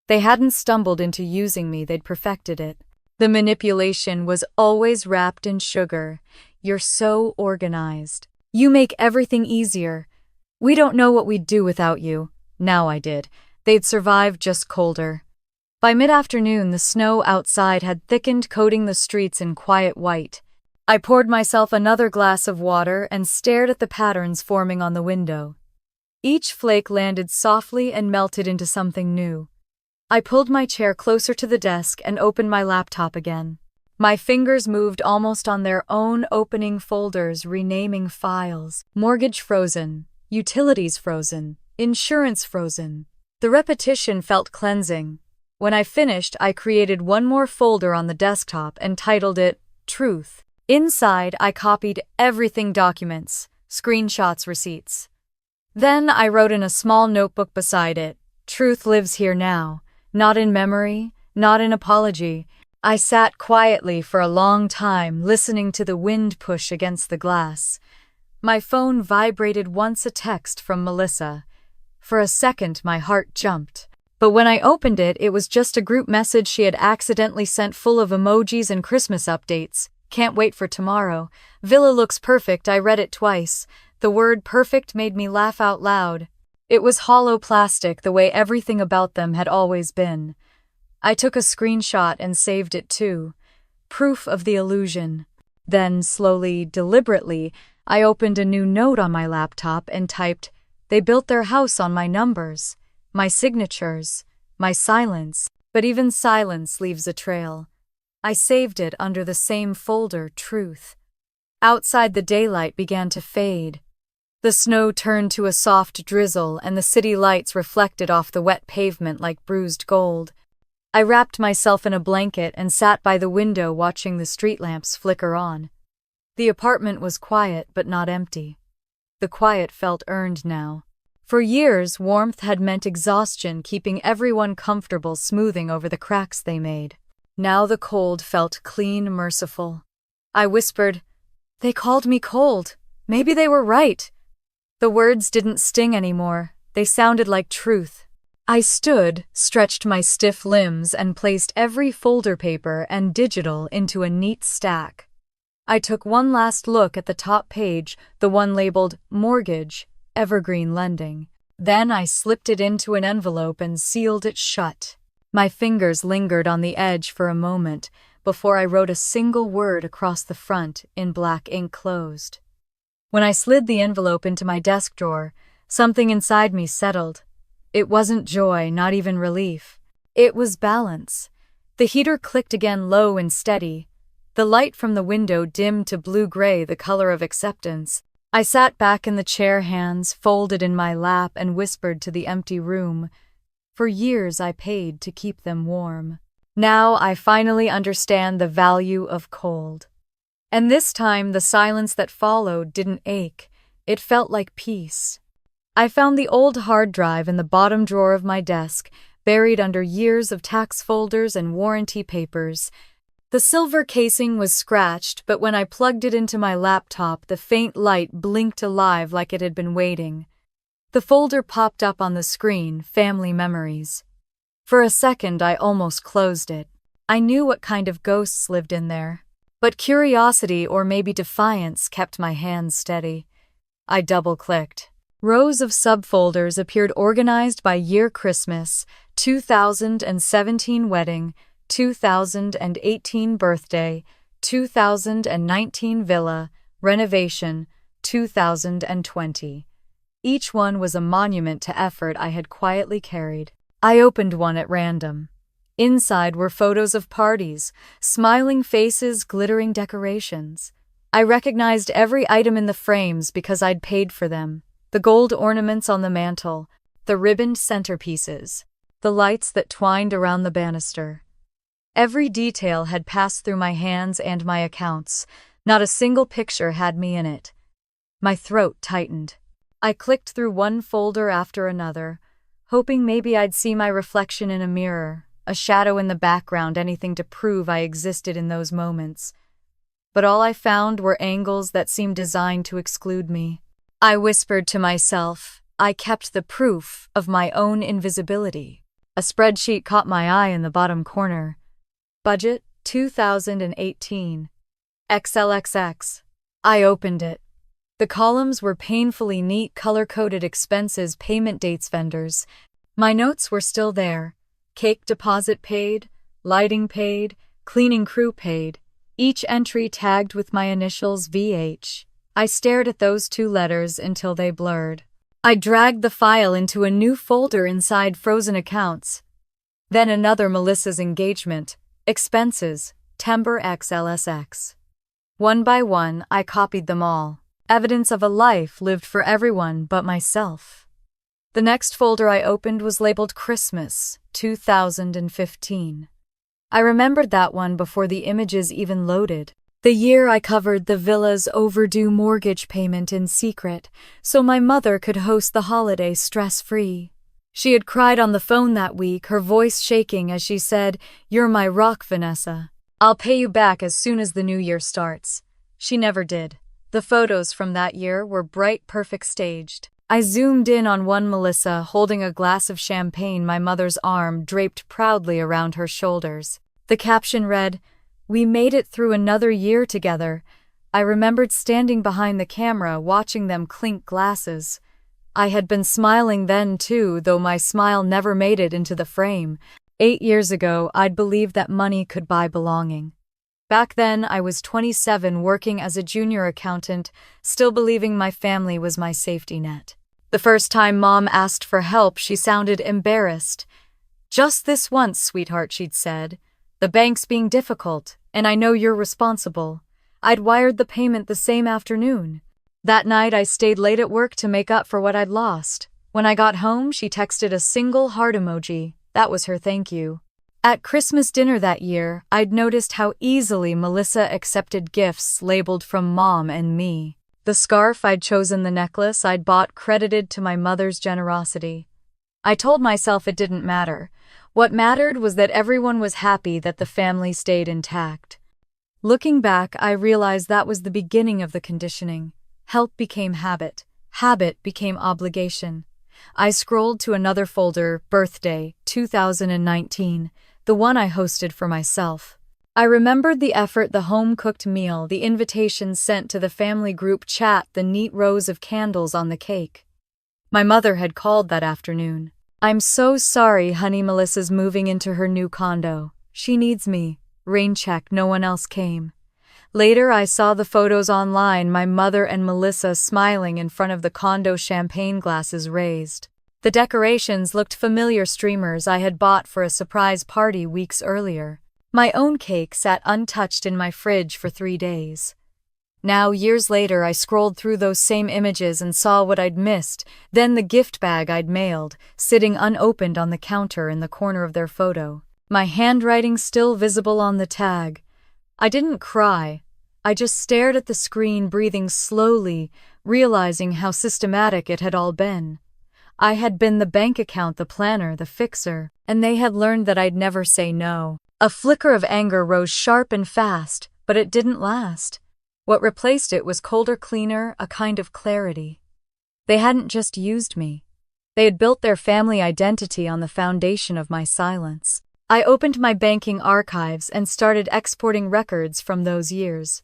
Speaker 1: They hadn't stumbled into using me, they'd perfected it. The manipulation was always wrapped in sugar. You're so organized. You make everything easier. We don't know what we'd do without you. Now I did. They'd survive, just colder. By mid-afternoon, the snow outside had thickened, coating the streets in quiet white. I poured myself another glass of water and stared at the patterns forming on the window. Each flake landed softly and melted into something new. I pulled my chair closer to the desk and opened my laptop again. My fingers moved almost on their own, opening folders, renaming files. Mortgage frozen, utilities frozen, insurance frozen. The repetition felt cleansing. When I finished, I created one more folder on the desktop and titled it Truth. Inside, I copied everything: documents, screenshots, receipts. Then I wrote in a small notebook beside it, Truth lives here now, not in memory, not in apology. I sat quietly for a long time, listening to the wind push against the glass. My phone vibrated once, a text from Melissa. For a second, my heart jumped. But when I opened it, it was just a group message she had accidentally sent, full of emojis and Christmas updates. Can't wait for tomorrow. Villa looks perfect. I read it twice. The word perfect made me laugh out loud. It was hollow plastic, the way everything about them had always been. I took a screenshot and saved it too. Proof of the illusion. Then, slowly, deliberately, I opened a new note on my laptop and typed, They built their house on my numbers, my signatures, my silence. But even silence leaves a trail. I saved it under the same folder, Truth. Outside, the daylight began to fade. The snow turned to a soft drizzle, and the city lights reflected off the wet pavement like bruised gold. I wrapped myself in a blanket and sat by the window, watching the street lamps flicker on. The apartment was quiet, but not empty. The quiet felt earned now. For years, warmth had meant exhaustion, keeping everyone comfortable, smoothing over the cracks they made. Now the cold felt clean, merciful. I whispered, They called me cold. Maybe they were right. The words didn't sting anymore. They sounded like truth. I stood, stretched my stiff limbs, and placed every folder, paper and digital, into a neat stack. I took one last look at the top page, the one labeled Mortgage, Evergreen Lending. Then I slipped it into an envelope and sealed it shut. My fingers lingered on the edge for a moment before I wrote a single word across the front in black ink, closed. When I slid the envelope into my desk drawer, something inside me settled. It wasn't joy, not even relief. It was balance. The heater clicked again, low and steady. The light from the window dimmed to blue-gray, the color of acceptance. I sat back in the chair, hands folded in my lap, and whispered to the empty room. For years I paid to keep them warm. Now I finally understand the value of cold. And this time the silence that followed didn't ache. It felt like peace. I found the old hard drive in the bottom drawer of my desk, buried under years of tax folders and warranty papers. The silver casing was scratched, but when I plugged it into my laptop, the faint light blinked alive like it had been waiting. The folder popped up on the screen, Family Memories. For a second, I almost closed it. I knew what kind of ghosts lived in there. But curiosity, or maybe defiance, kept my hands steady. I double-clicked. Rows of subfolders appeared, organized by year: Christmas, 2017 wedding, 2018 birthday, 2019 villa, renovation, 2020. Each one was a monument to effort I had quietly carried. I opened one at random. Inside were photos of parties, smiling faces, glittering decorations. I recognized every item in the frames because I'd paid for them. The gold ornaments on the mantel, the ribboned centerpieces, the lights that twined around the banister. Every detail had passed through my hands and my accounts. Not a single picture had me in it. My throat tightened. I clicked through one folder after another, hoping maybe I'd see my reflection in a mirror, a shadow in the background, anything to prove I existed in those moments. but all I found were angles that seemed designed to exclude me. I whispered to myself, I kept the proof of my own invisibility. A spreadsheet caught my eye in the bottom corner. Budget 2018. XLXX. I opened it. The columns were painfully neat, color-coded expenses, payment dates, vendors. My notes were still there. Cake deposit paid, lighting paid, cleaning crew paid, each entry tagged with my initials VH. I stared at those 2 letters until they blurred. I dragged the file into a new folder inside frozen accounts. Then another Melissa's engagement, expenses, Timber XLSX. One by one, I copied them all. Evidence of a life lived for everyone but myself. The next folder I opened was labeled Christmas 2015. I remembered that one before the images even loaded. The year I covered the villa's overdue mortgage payment in secret, so my mother could host the holiday stress-free. She had cried on the phone that week, her voice shaking as she said, "You're my rock, Vanessa. I'll pay you back as soon as the new year starts." She never did. The photos from that year were bright, perfect, staged. I zoomed in on one Melissa holding a glass of champagne, my mother's arm draped proudly around her shoulders. The caption read, "We made it through another year together." I remembered standing behind the camera watching them clink glasses. I had been smiling then too, though my smile never made it into the frame. 8 years ago, I'd believed that money could buy belonging. Back then, I was 27, working as a junior accountant, still believing my family was my safety net. The first time Mom asked for help, she sounded embarrassed. "Just this once, sweetheart," she'd said. "The bank's being difficult, and I know you're responsible." I'd wired the payment the same afternoon. That night, I stayed late at work to make up for what I'd lost. When I got home, she texted a single heart emoji. That was her thank you. At Christmas dinner that year, I'd noticed how easily Melissa accepted gifts labeled from Mom and me. The scarf I'd chosen, the necklace I'd bought, credited to my mother's generosity. I told myself it didn't matter. What mattered was that everyone was happy, that the family stayed intact. Looking back, I realized that was the beginning of the conditioning. Help became habit. Habit became obligation. I scrolled to another folder, birthday, 2019, the one I hosted for myself. I remembered the effort, the home-cooked meal, the invitations sent to the family group chat, the neat rows of candles on the cake. My mother had called that afternoon. "I'm so sorry, honey, Melissa's moving into her new condo. She needs me." Rain check, no one else came. Later, I saw the photos online, my mother and Melissa smiling in front of the condo, champagne glasses raised. The decorations looked familiar, streamers I had bought for a surprise party weeks earlier. My own cake sat untouched in my fridge for 3 days. Now, years later, I scrolled through those same images and saw what I'd missed, then the gift bag I'd mailed, sitting unopened on the counter in the corner of their photo. My handwriting still visible on the tag. I didn't cry. I just stared at the screen, breathing slowly, realizing how systematic it had all been. I had been the bank account, the planner, the fixer, and they had learned that I'd never say no. A flicker of anger rose sharp and fast, but it didn't last. What replaced it was colder, cleaner, a kind of clarity. They hadn't just used me. They had built their family identity on the foundation of my silence. I opened my banking archives and started exporting records from those years.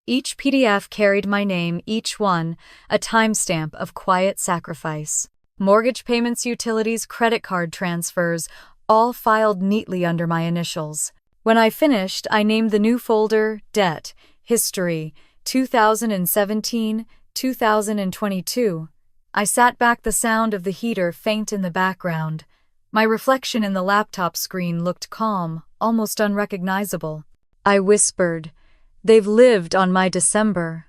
Speaker 1: Each PDF carried my name, each one a timestamp of quiet sacrifice. Mortgage payments, utilities, credit card transfers, all filed neatly under my initials. When I finished, I named the new folder Debt, History, 2017-2022. I sat back, the sound of the heater faint in the background. My reflection in the laptop screen looked calm, almost unrecognizable. I whispered, "They've lived on my December."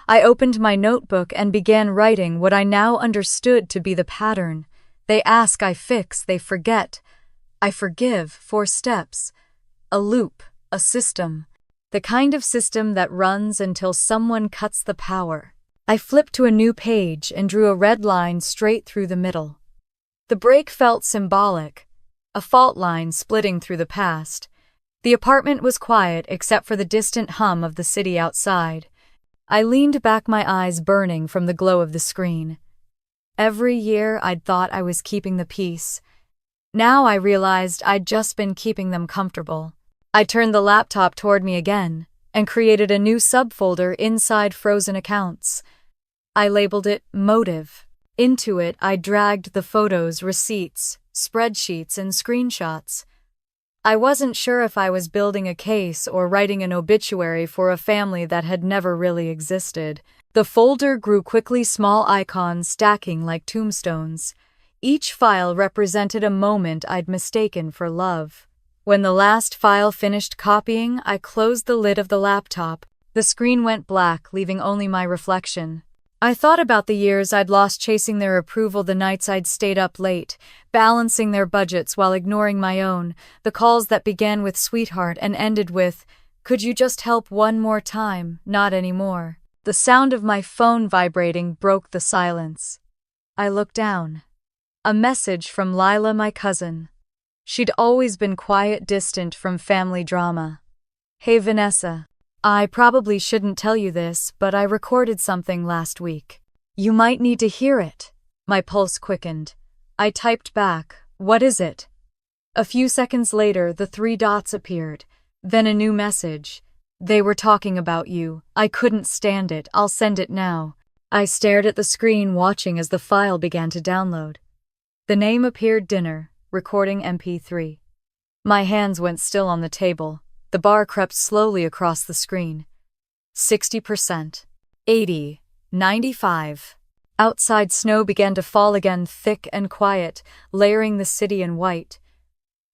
Speaker 1: I opened my notebook and began writing what I now understood to be the pattern. They ask, I fix, they forget. I forgive, 4 steps. A loop, a system. The kind of system that runs until someone cuts the power. I flipped to a new page and drew a red line straight through the middle. The break felt symbolic, a fault line splitting through the past. The apartment was quiet except for the distant hum of the city outside. I leaned back, my eyes burning from the glow of the screen. Every year I'd thought I was keeping the peace. Now I realized I'd just been keeping them comfortable. I turned the laptop toward me again and created a new subfolder inside frozen accounts. I labeled it Motive. Into it, I dragged the photos, receipts, spreadsheets, and screenshots. I wasn't sure if I was building a case or writing an obituary for a family that had never really existed. The folder grew quickly, small icons stacking like tombstones. Each file represented a moment I'd mistaken for love. When the last file finished copying, I closed the lid of the laptop. The screen went black, leaving only my reflection. I thought about the years I'd lost chasing their approval, the nights I'd stayed up late, balancing their budgets while ignoring my own, the calls that began with "sweetheart" and ended with, "Could you just help one more time? Not anymore." The sound of my phone vibrating broke the silence. I looked down. A message from Lila, my cousin. She'd always been quiet, distant from family drama. "Hey Vanessa. I probably shouldn't tell you this, but I recorded something last week. You might need to hear it." My pulse quickened. I typed back, "What is it?" A few seconds later, the 3 dots appeared. Then a new message. "They were talking about you. I couldn't stand it. I'll send it now." I stared at the screen, watching as the file began to download. The name appeared: Dinner, recording MP3. My hands went still on the table. The bar crept slowly across the screen. 60%. 80. 95. Outside, snow began to fall again, thick and quiet, layering the city in white.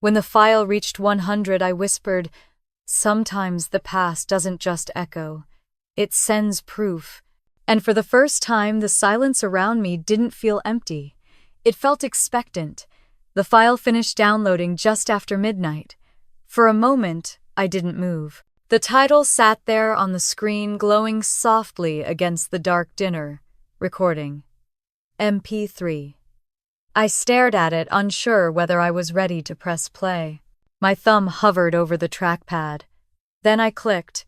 Speaker 1: When the file reached 100, I whispered, "Sometimes the past doesn't just echo. It sends proof." And for the first time, the silence around me didn't feel empty. It felt expectant. The file finished downloading just after midnight. For a moment, I didn't move. The title sat there on the screen, glowing softly against the dark: Dinner, recording, MP3. I stared at it, unsure whether I was ready to press play. My thumb hovered over the trackpad. Then I clicked.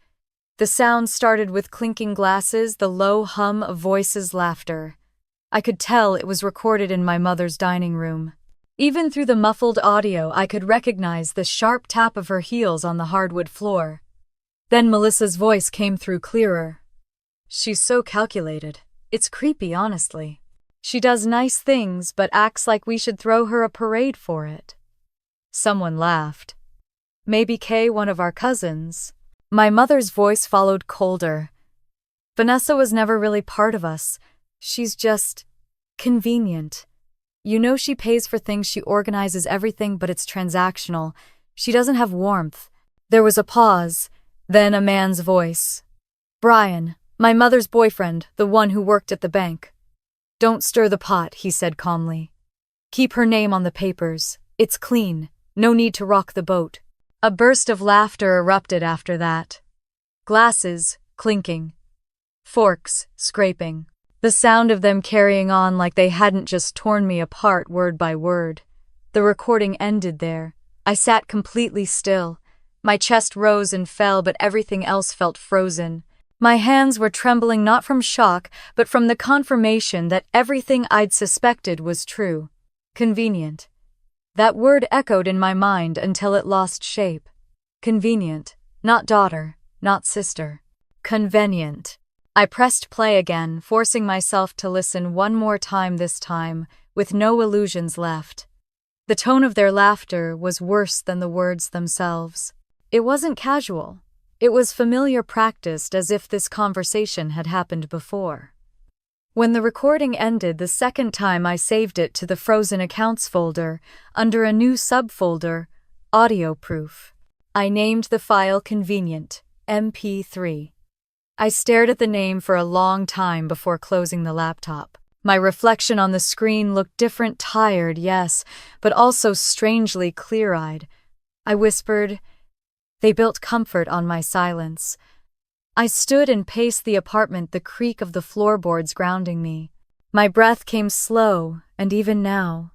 Speaker 1: The sound started with clinking glasses, the low hum of voices, laughter. I could tell it was recorded in my mother's dining room. Even through the muffled audio, I could recognize the sharp tap of her heels on the hardwood floor. Then Melissa's voice came through clearer. "She's so calculated. It's creepy, honestly. She does nice things, but acts like we should throw her a parade for it." Someone laughed. "Maybe Kay, one of our cousins." My mother's voice followed, colder. "Vanessa was never really part of us. She's just convenient. You know, she pays for things, she organizes everything, but it's transactional. She doesn't have warmth." There was a pause, then a man's voice. "Brian, my mother's boyfriend, the one who worked at the bank." "Don't stir the pot," he said calmly. "Keep her name on the papers. It's clean. No need to rock the boat." A burst of laughter erupted after that. Glasses clinking. Forks scraping. The sound of them carrying on like they hadn't just torn me apart word by word. The recording ended there. I sat completely still. My chest rose and fell, but everything else felt frozen. My hands were trembling, not from shock, but from the confirmation that everything I'd suspected was true. Convenient. That word echoed in my mind until it lost shape. Convenient. Not daughter, not sister. Convenient. I pressed play again, forcing myself to listen one more time, this time, with no illusions left. The tone of their laughter was worse than the words themselves. It wasn't casual. It was familiar, practiced, as if this conversation had happened before. When the recording ended the second time, I saved it to the frozen accounts folder, under a new subfolder, Audio Proof. I named the file Convenient, MP3. I stared at the name for a long time before closing the laptop. My reflection on the screen looked different, tired, yes, but also strangely clear-eyed. I whispered. They built comfort on my silence. I stood and paced the apartment, the creak of the floorboards grounding me. My breath came slow, and even now,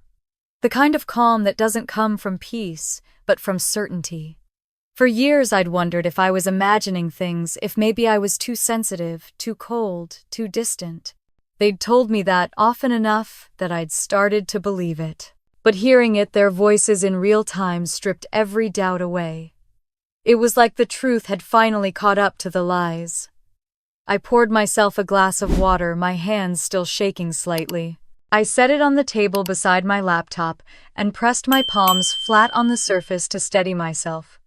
Speaker 1: the kind of calm that doesn't come from peace, but from certainty. For years I'd wondered if I was imagining things, if maybe I was too sensitive, too cold, too distant. They'd told me that often enough that I'd started to believe it. But hearing it, their voices in real time stripped every doubt away. It was like the truth had finally caught up to the lies. I poured myself a glass of water, my hands still shaking slightly. I set it on the table beside my laptop and pressed my palms flat on the surface to steady myself.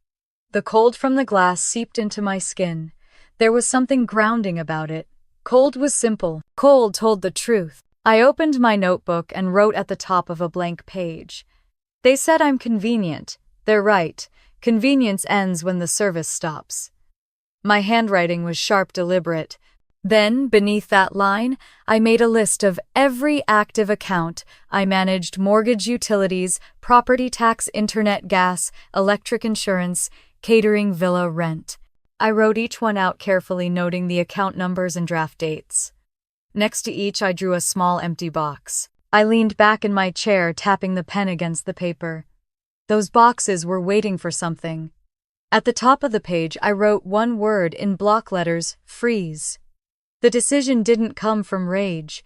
Speaker 1: The cold from the glass seeped into my skin. There was something grounding about it. Cold was simple. Cold told the truth. I opened my notebook and wrote at the top of a blank page. They said I'm convenient. They're right. Convenience ends when the service stops. My handwriting was sharp, deliberate. Then, beneath that line, I made a list of every active account I managed: mortgage, utilities, property tax, internet, gas, electric, insurance, catering, villa, rent. I wrote each one out carefully, noting the account numbers and draft dates. Next to each, I drew a small empty box. I leaned back in my chair, tapping the pen against the paper. Those boxes were waiting for something. At the top of the page, I wrote one word in block letters: freeze. The decision didn't come from rage.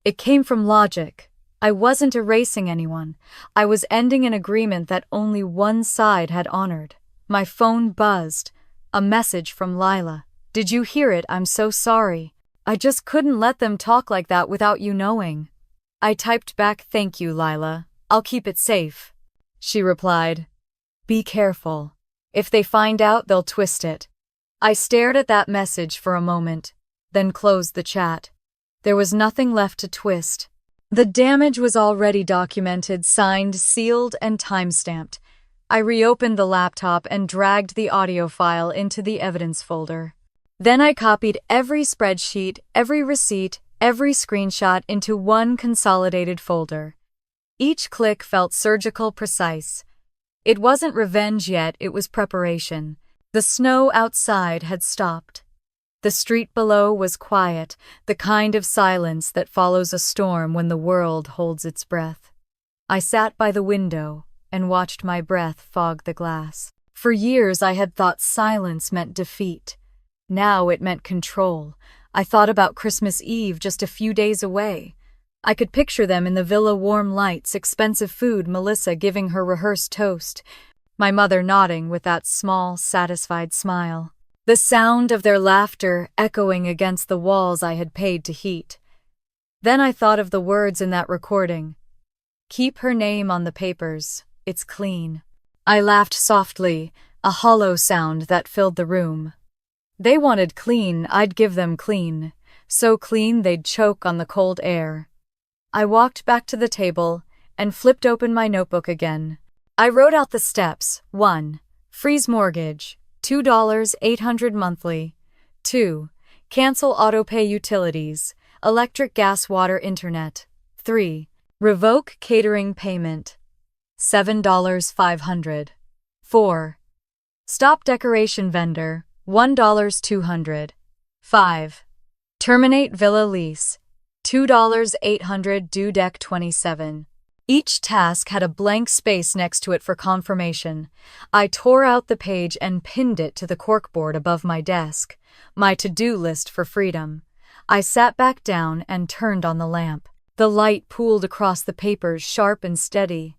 Speaker 1: It came from logic. I wasn't erasing anyone. I was ending an agreement that only one side had honored. My phone buzzed. A message from Lila. "Did you hear it? I'm so sorry. I just couldn't let them talk like that without you knowing." I typed back, "Thank you, Lila. I'll keep it safe." She replied, "Be careful. If they find out, they'll twist it." I stared at that message for a moment, then closed the chat. There was nothing left to twist. The damage was already documented, signed, sealed, and timestamped. I reopened the laptop and dragged the audio file into the evidence folder. Then I copied every spreadsheet, every receipt, every screenshot into one consolidated folder. Each click felt surgical, precise. It wasn't revenge yet, it was preparation. The snow outside had stopped. The street below was quiet, the kind of silence that follows a storm when the world holds its breath. I sat by the window and watched my breath fog the glass. For years I had thought silence meant defeat. Now it meant control. I thought about Christmas Eve, just a few days away. I could picture them in the villa, warm lights, expensive food, Melissa giving her rehearsed toast, my mother nodding with that small, satisfied smile. The sound of their laughter echoing against the walls I had paid to heat. Then I thought of the words in that recording. "Keep her name on the papers. It's clean." I laughed softly, a hollow sound that filled the room. They wanted clean, I'd give them clean. So clean they'd choke on the cold air. I walked back to the table and flipped open my notebook again. I wrote out the steps. 1. Freeze mortgage. $2, $800 monthly. 2. Cancel autopay utilities, electric, gas, water, internet. 3. Revoke catering payment. $7, $500. 4. Stop decoration vendor. $1, $200. 5. Terminate villa lease. $2, $800, due dec 27. Each task had a blank space next to it for confirmation. I tore out the page and pinned it to the corkboard above my desk, my to-do list for freedom. I sat back down and turned on the lamp. The light pooled across the papers, sharp and steady.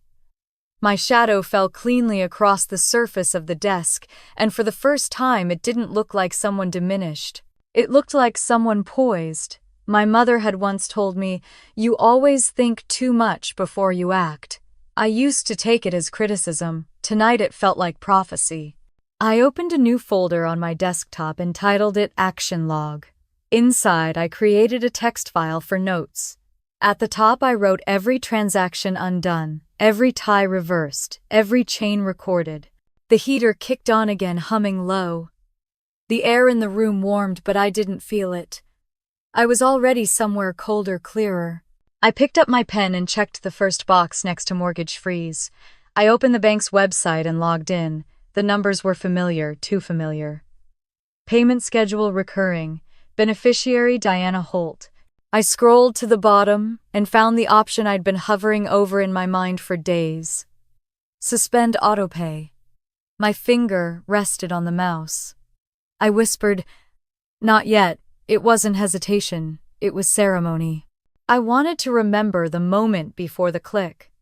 Speaker 1: My shadow fell cleanly across the surface of the desk, and for the first time it didn't look like someone diminished. It looked like someone poised. My mother had once told me, "You always think too much before you act." I used to take it as criticism. Tonight it felt like prophecy. I opened a new folder on my desktop and titled it Action Log. Inside, I created a text file for notes. At the top, I wrote every transaction undone, every tie reversed, every chain recorded. The heater kicked on again, humming low. The air in the room warmed, but I didn't feel it. I was already somewhere colder, clearer. I picked up my pen and checked the first box next to mortgage freeze. I opened the bank's website and logged in. The numbers were familiar, too familiar. Payment schedule recurring. Beneficiary Diana Holt. I scrolled to the bottom and found the option I'd been hovering over in my mind for days. Suspend autopay. My finger rested on the mouse. I whispered, "Not yet." It wasn't hesitation, it was ceremony. I wanted to remember the moment before the click,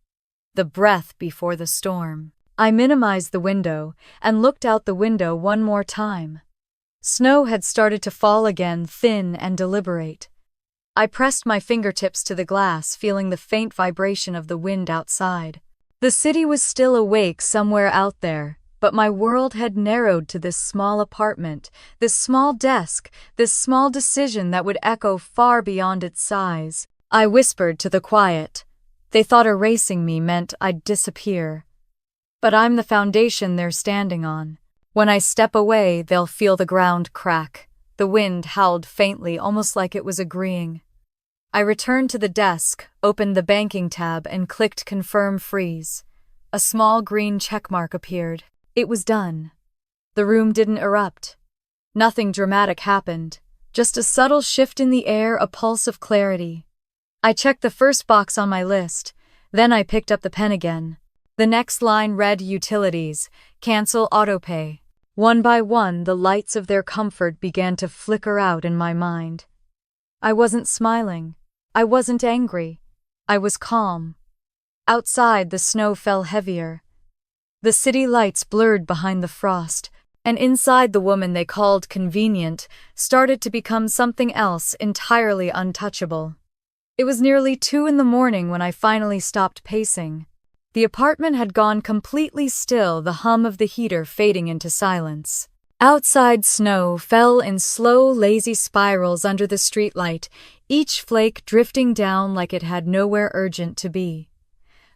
Speaker 1: the breath before the storm. I minimized the window and looked out the window one more time. Snow had started to fall again, thin and deliberate. I pressed my fingertips to the glass, feeling the faint vibration of the wind outside. The city was still awake somewhere out there, but my world had narrowed to this small apartment, this small desk, this small decision that would echo far beyond its size. I whispered to the quiet. They thought erasing me meant I'd disappear. But I'm the foundation they're standing on. When I step away, they'll feel the ground crack. The wind howled faintly, almost like it was agreeing. I returned to the desk, opened the banking tab, and clicked Confirm Freeze. A small green checkmark appeared. It was done. The room didn't erupt. Nothing dramatic happened. Just a subtle shift in the air, a pulse of clarity. I checked the first box on my list. Then I picked up the pen again. The next line read Utilities, Cancel Autopay. One by one, the lights of their comfort began to flicker out in my mind. I wasn't smiling. I wasn't angry. I was calm. Outside, the snow fell heavier. The city lights blurred behind the frost, and inside, the woman they called convenient started to become something else entirely untouchable. It was nearly 2 a.m. when I finally stopped pacing. The apartment had gone completely still, the hum of the heater fading into silence. Outside, snow fell in slow, lazy spirals under the streetlight, each flake drifting down like it had nowhere urgent to be.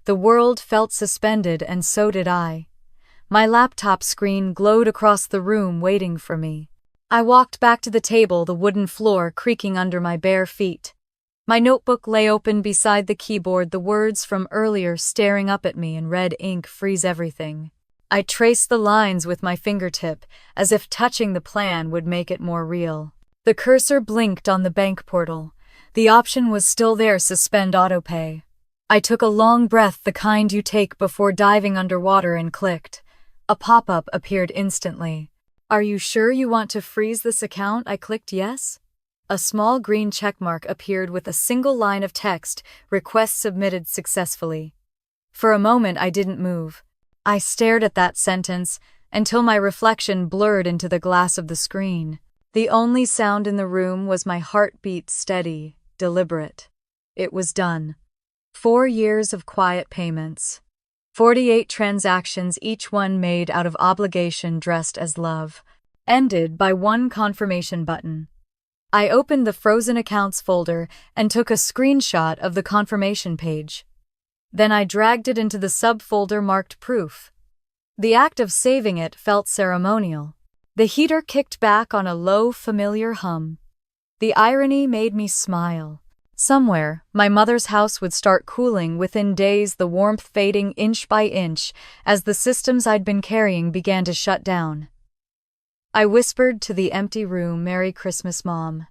Speaker 1: The world felt suspended, and so did I. My laptop screen glowed across the room, waiting for me. I walked back to the table, the wooden floor creaking under my bare feet. My notebook lay open beside the keyboard, the words from earlier staring up at me in red ink. Freeze everything. I traced the lines with my fingertip, as if touching the plan would make it more real. The cursor blinked on the bank portal. The option was still there, suspend autopay. I took a long breath, the kind you take before diving underwater, and clicked. A pop-up appeared instantly. Are you sure you want to freeze this account? I clicked yes. A small green checkmark appeared with a single line of text, request submitted successfully. For a moment I didn't move. I stared at that sentence until my reflection blurred into the glass of the screen. The only sound in the room was my heartbeat, steady, deliberate. It was done. 4 years of quiet payments. 48 transactions, each one made out of obligation dressed as love. Ended by one confirmation button. I opened the frozen accounts folder and took a screenshot of the confirmation page. Then I dragged it into the subfolder marked Proof. The act of saving it felt ceremonial. The heater kicked back on a low, familiar hum. The irony made me smile. Somewhere, my mother's house would start cooling within days, the warmth fading inch by inch as the systems I'd been carrying began to shut down. I whispered to the empty room, "Merry Christmas, Mom."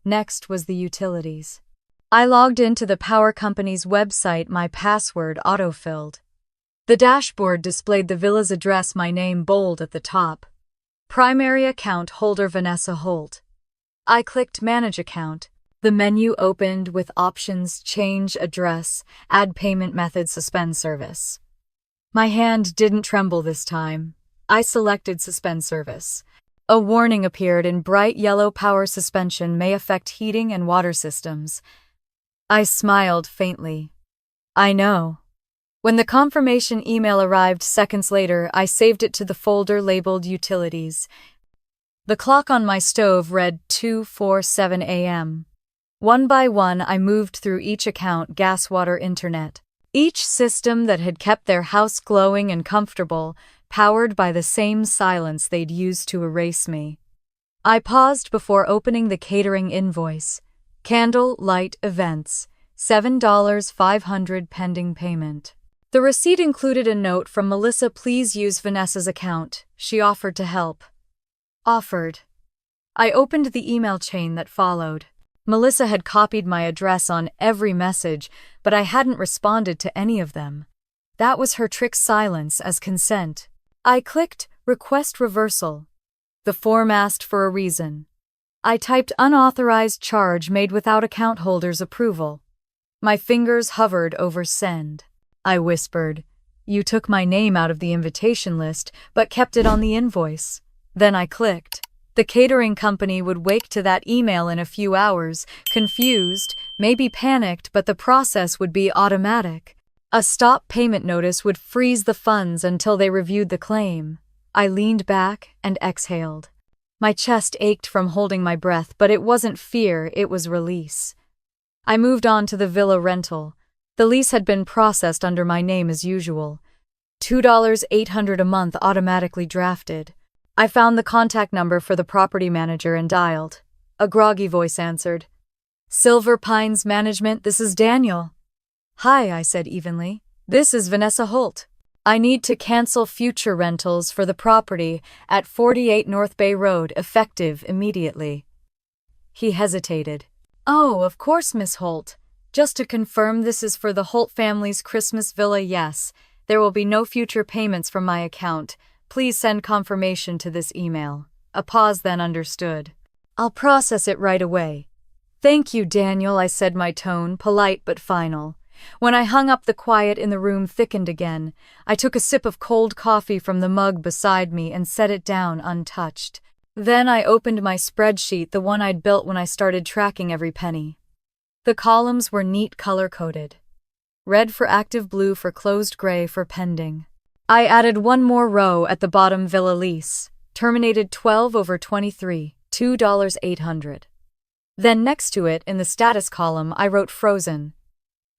Speaker 1: Next was the utilities. I logged into the power company's website, my password auto-filled. The dashboard displayed the villa's address, my name bold at the top. Primary account holder Vanessa Holt. I clicked Manage Account. The menu opened with options: change address, add payment method, suspend service. My hand didn't tremble this time. I selected Suspend Service. A warning appeared in bright yellow: power suspension may affect heating and water systems. I smiled faintly. I know. When the confirmation email arrived seconds later, I saved it to the folder labeled Utilities. The clock on my stove read 2:47 a.m. One by one, I moved through each account: gas, water, internet. Each system that had kept their house glowing and comfortable, powered by the same silence they'd used to erase me. I paused before opening the catering invoice. Candle Light Events, $7.500 pending payment. The receipt included a note from Melissa: please use Vanessa's account. She offered to help. Offered. I opened the email chain that followed. Melissa had copied my address on every message, but I hadn't responded to any of them. That was her trick: silence as consent. I clicked Request Reversal. The form asked for a reason. I typed unauthorized charge made without account holder's approval. My fingers hovered over send. I whispered, "You took my name out of the invitation list, but kept it on the invoice." Then I clicked. The catering company would wake to that email in a few hours, confused, maybe panicked, but the process would be automatic. A stop payment notice would freeze the funds until they reviewed the claim. I leaned back and exhaled. My chest ached from holding my breath, but it wasn't fear, it was release. I moved on to the villa rental. The lease had been processed under my name as usual. $2,800 a month automatically drafted. I found the contact number for the property manager and dialed. A groggy voice answered. "Silver Pines Management, this is Daniel." "Hi," I said evenly. "This is Vanessa Holt. I need to cancel future rentals for the property at 48 North Bay Road, effective immediately." He hesitated. "Oh, of course, Miss Holt. Just to confirm, this is for the Holt family's Christmas villa, yes. There will be no future payments from my account. Please send confirmation to this email." A pause, then understood. "I'll process it right away." "Thank you, Daniel," I said, my tone polite but final. When I hung up, the quiet in the room thickened again. I took a sip of cold coffee from the mug beside me and set it down untouched. Then I opened my spreadsheet, the one I'd built when I started tracking every penny. The columns were neat, color-coded. Red for active, blue for closed, gray for pending. I added one more row at the bottom: villa lease, terminated 12/23, $2,800. Then next to it, in the status column, I wrote frozen.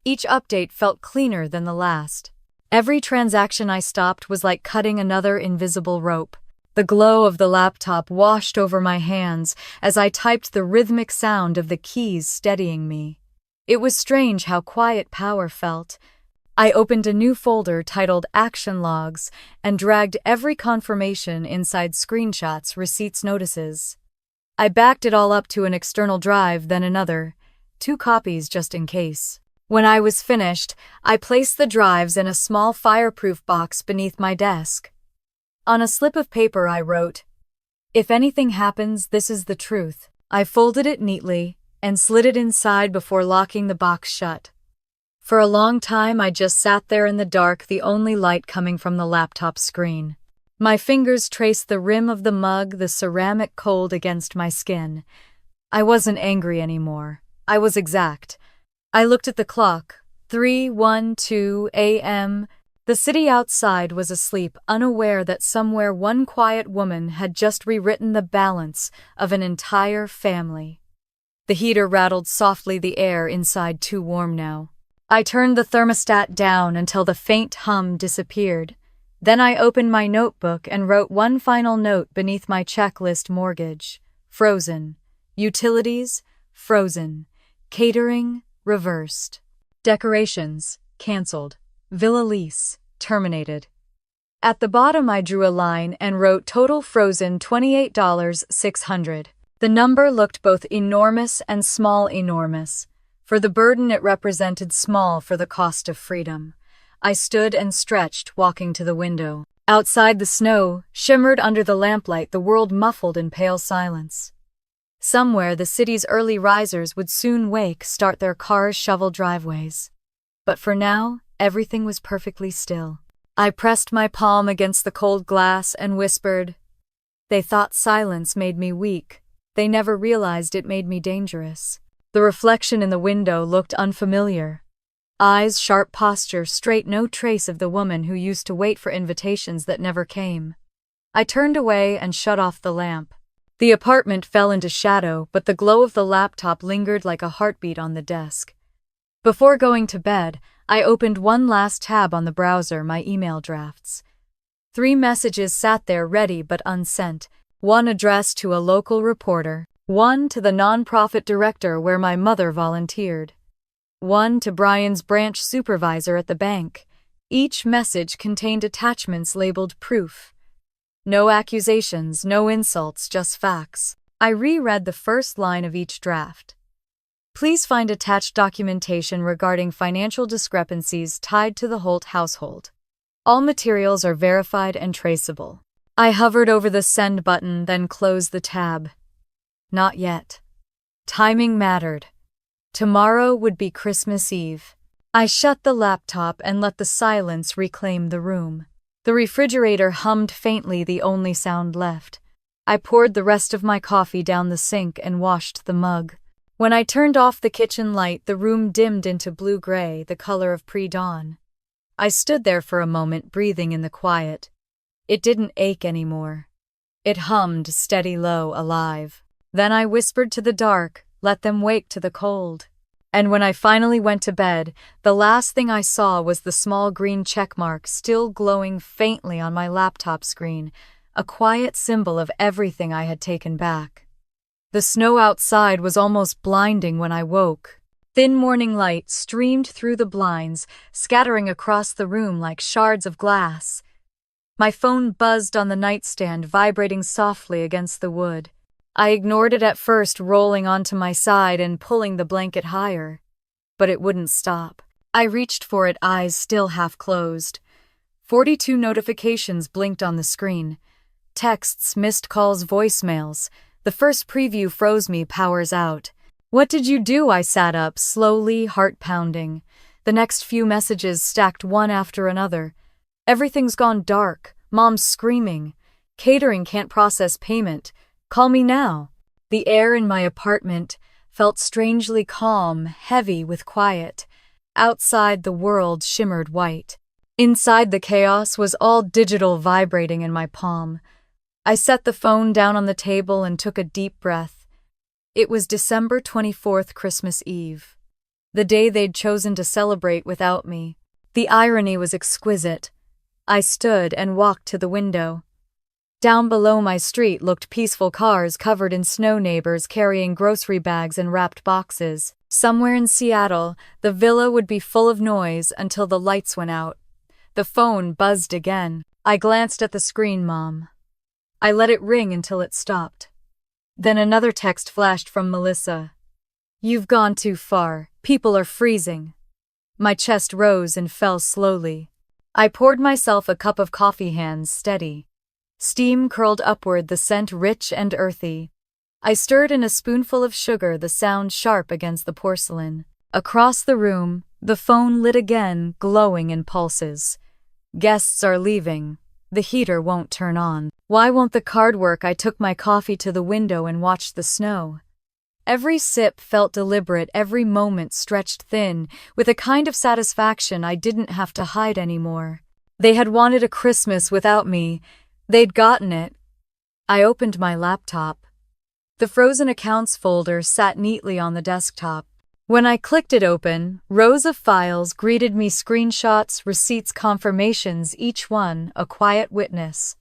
Speaker 1: Each update felt cleaner than the last. Every transaction I stopped was like cutting another invisible rope. The glow of the laptop washed over my hands as I typed, the rhythmic sound of the keys steadying me. It was strange how quiet power felt. I opened a new folder titled Action Logs and dragged every confirmation inside: screenshots, receipts, notices. I backed it all up to an external drive, then another, 2 copies just in case. When I was finished, I placed the drives in a small fireproof box beneath my desk. On a slip of paper I wrote, "If anything happens, this is the truth." I folded it neatly and slid it inside before locking the box shut. For a long time I just sat there in the dark, the only light coming from the laptop screen. My fingers traced the rim of the mug, the ceramic cold against my skin. I wasn't angry anymore. I was exact. I looked at the clock. 3:12 a.m. The city outside was asleep, unaware that somewhere one quiet woman had just rewritten the balance of an entire family. The heater rattled softly, the air inside too warm now. I turned the thermostat down until the faint hum disappeared. Then I opened my notebook and wrote one final note beneath my checklist: mortgage, frozen. Utilities, frozen. Catering, reversed. Decorations, canceled. Villa lease, terminated. At the bottom I drew a line and wrote total frozen $28,600. The number looked both enormous and small enormous. For the burden it represented small, for the cost of freedom. I stood and stretched, walking to the window. Outside, the snow shimmered under the lamplight, the world muffled in pale silence. Somewhere the city's early risers would soon wake, start their cars, shovel driveways. But for now, everything was perfectly still. I pressed my palm against the cold glass and whispered, "They thought silence made me weak. They never realized it made me dangerous." The reflection in the window looked unfamiliar. Eyes, sharp posture, straight, no trace of the woman who used to wait for invitations that never came. I turned away and shut off the lamp. The apartment fell into shadow, but the glow of the laptop lingered like a heartbeat on the desk. Before going to bed, I opened one last tab on the browser, my email drafts. 3 messages sat there ready but unsent, one addressed to a local reporter, one to the nonprofit director where my mother volunteered, one to Brian's branch supervisor at the bank. Each message contained attachments labeled proof. No accusations, no insults, just facts. I reread the first line of each draft. "Please find attached documentation regarding financial discrepancies tied to the Holt household." All materials are verified and traceable. I hovered over the send button, then closed the tab. Not yet. Timing mattered. Tomorrow would be Christmas Eve. I shut the laptop and let the silence reclaim the room. The refrigerator hummed faintly, the only sound left. I poured the rest of my coffee down the sink and washed the mug. When I turned off the kitchen light, the room dimmed into blue-gray, the color of pre-dawn. I stood there for a moment, breathing in the quiet. It didn't ache anymore. It hummed, steady, low, alive. Then I whispered to the dark, let them wake to the cold. And when I finally went to bed, the last thing I saw was the small green checkmark still glowing faintly on my laptop screen, a quiet symbol of everything I had taken back. The snow outside was almost blinding when I woke. Thin morning light streamed through the blinds, scattering across the room like shards of glass. My phone buzzed on the nightstand, vibrating softly against the wood. I ignored it at first, rolling onto my side and pulling the blanket higher. But it wouldn't stop. I reached for it, eyes still half closed. 42 notifications blinked on the screen. Texts, missed calls, voicemails. The first preview froze me, powers out. What did you do? I sat up, slowly, heart pounding. The next few messages stacked one after another. Everything's gone dark. Mom's screaming. Catering can't process payment. Call me now. The air in my apartment felt strangely calm, heavy with quiet. Outside, the world shimmered white. Inside, the chaos was all digital, vibrating in my palm. I set the phone down on the table and took a deep breath. It was December 24th, Christmas Eve. The day they'd chosen to celebrate without me. The irony was exquisite. I stood and walked to the window. Down below my street looked peaceful, cars covered in snow, neighbors carrying grocery bags and wrapped boxes. Somewhere in Seattle, the villa would be full of noise until the lights went out. The phone buzzed again. I glanced at the screen, Mom. I let it ring until it stopped. Then another text flashed from Melissa. You've gone too far. People are freezing. My chest rose and fell slowly. I poured myself a cup of coffee, hands steady. Steam curled upward, the scent rich and earthy. I stirred in a spoonful of sugar, the sound sharp against the porcelain. Across the room, the phone lit again, glowing in pulses. Guests are leaving. The heater won't turn on. Why won't the card work? I took my coffee to the window and watched the snow. Every sip felt deliberate, every moment stretched thin, with a kind of satisfaction I didn't have to hide anymore. They had wanted a Christmas without me. They'd gotten it. I opened my laptop. The frozen accounts folder sat neatly on the desktop. When I clicked it open, rows of files greeted me, screenshots, receipts, confirmations, each one a quiet witness.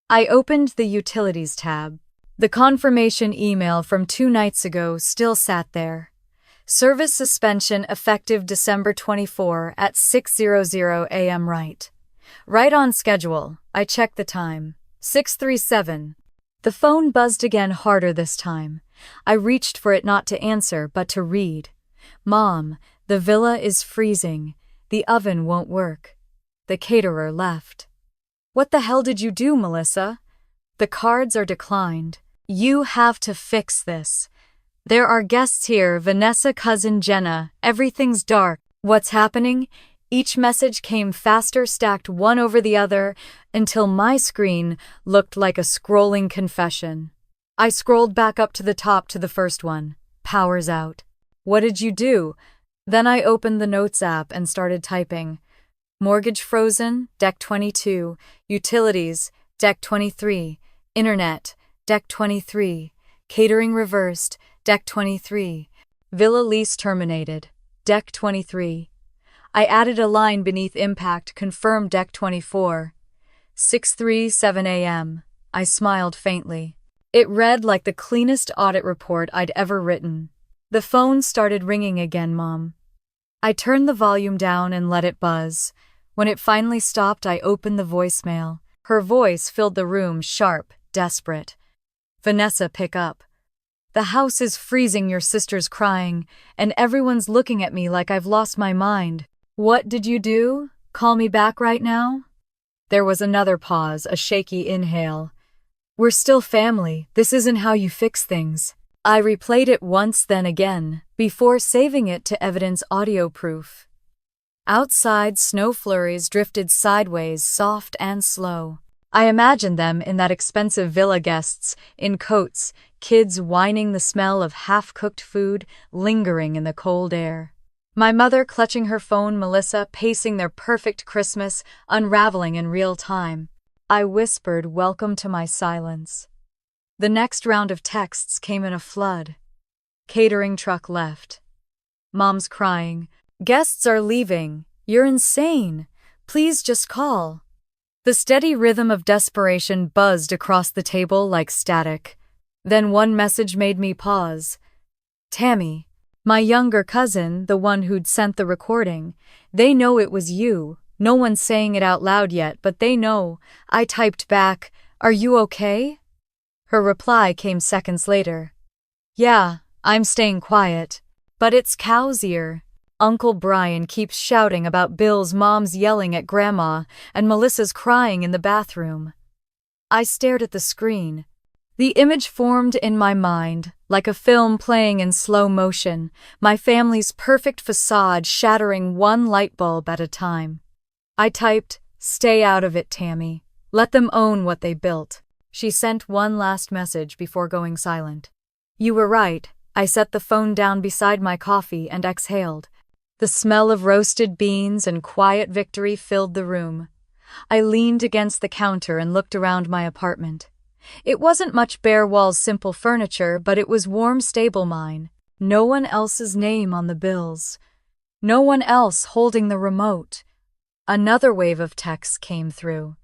Speaker 1: I opened the Utilities tab. The confirmation email from 2 nights ago still sat there. Service suspension effective December 24 at 6:00 a.m. Right on schedule. I checked the time. 6:37. The phone buzzed again, harder this time. I reached for it, not to answer, but to read. Mom, the villa is freezing. The oven won't work. The caterer left. What the hell did you do, Melissa? The cards are declined. You have to fix this. There are guests here, Vanessa, cousin Jenna. Everything's dark. What's happening? Each message came faster, stacked one over the other, until my screen looked like a scrolling confession. I scrolled back up to the top to the first one. Power's out. What did you do? Then I opened the Notes app and started typing. Mortgage frozen, deck 22. Utilities, deck 23. Internet, deck 23. Catering reversed, deck 23. Villa lease terminated, deck 23. I added a line beneath impact, confirmed, deck 24. 6:37 a.m. I smiled faintly. It read like the cleanest audit report I'd ever written. The phone started ringing again, Mom. I turned the volume down and let it buzz. When it finally stopped, I opened the voicemail. Her voice filled the room, sharp, desperate. Vanessa, pick up. The house is freezing, your sister's crying, and everyone's looking at me like I've lost my mind. What did you do? Call me back right now? There was another pause, a shaky inhale. We're still family. This isn't how you fix things. I replayed it once, then again, before saving it to evidence audio proof. Outside, snow flurries drifted sideways, soft and slow. I imagined them in that expensive villa, guests in coats, kids whining, the smell of half-cooked food lingering in the cold air. My mother clutching her phone, Melissa pacing their perfect Christmas, unraveling in real time. I whispered, welcome to my silence. The next round of texts came in a flood. Catering truck left. Mom's crying. Guests are leaving. You're insane. Please just call. The steady rhythm of desperation buzzed across the table like static. Then one message made me pause. Tammy, my younger cousin, the one who'd sent the recording, they know it was you. No one's saying it out loud yet, but they know. I typed back, are you okay? Her reply came seconds later. Yeah, I'm staying quiet. But it's Cow's ear. Uncle Brian keeps shouting about bills, Mom's yelling at Grandma, and Melissa's crying in the bathroom. I stared at the screen. The image formed in my mind, like a film playing in slow motion, my family's perfect facade shattering one light bulb at a time. I typed, stay out of it, Tammy. Let them own what they built. She sent one last message before going silent. You were right. I set the phone down beside my coffee and exhaled. The smell of roasted beans and quiet victory filled the room. I leaned against the counter and looked around my apartment. It wasn't much, bare walls, simple furniture, but it was warm, stable mine. No one else's name on the bills. No one else holding the remote. Another wave of texts came through.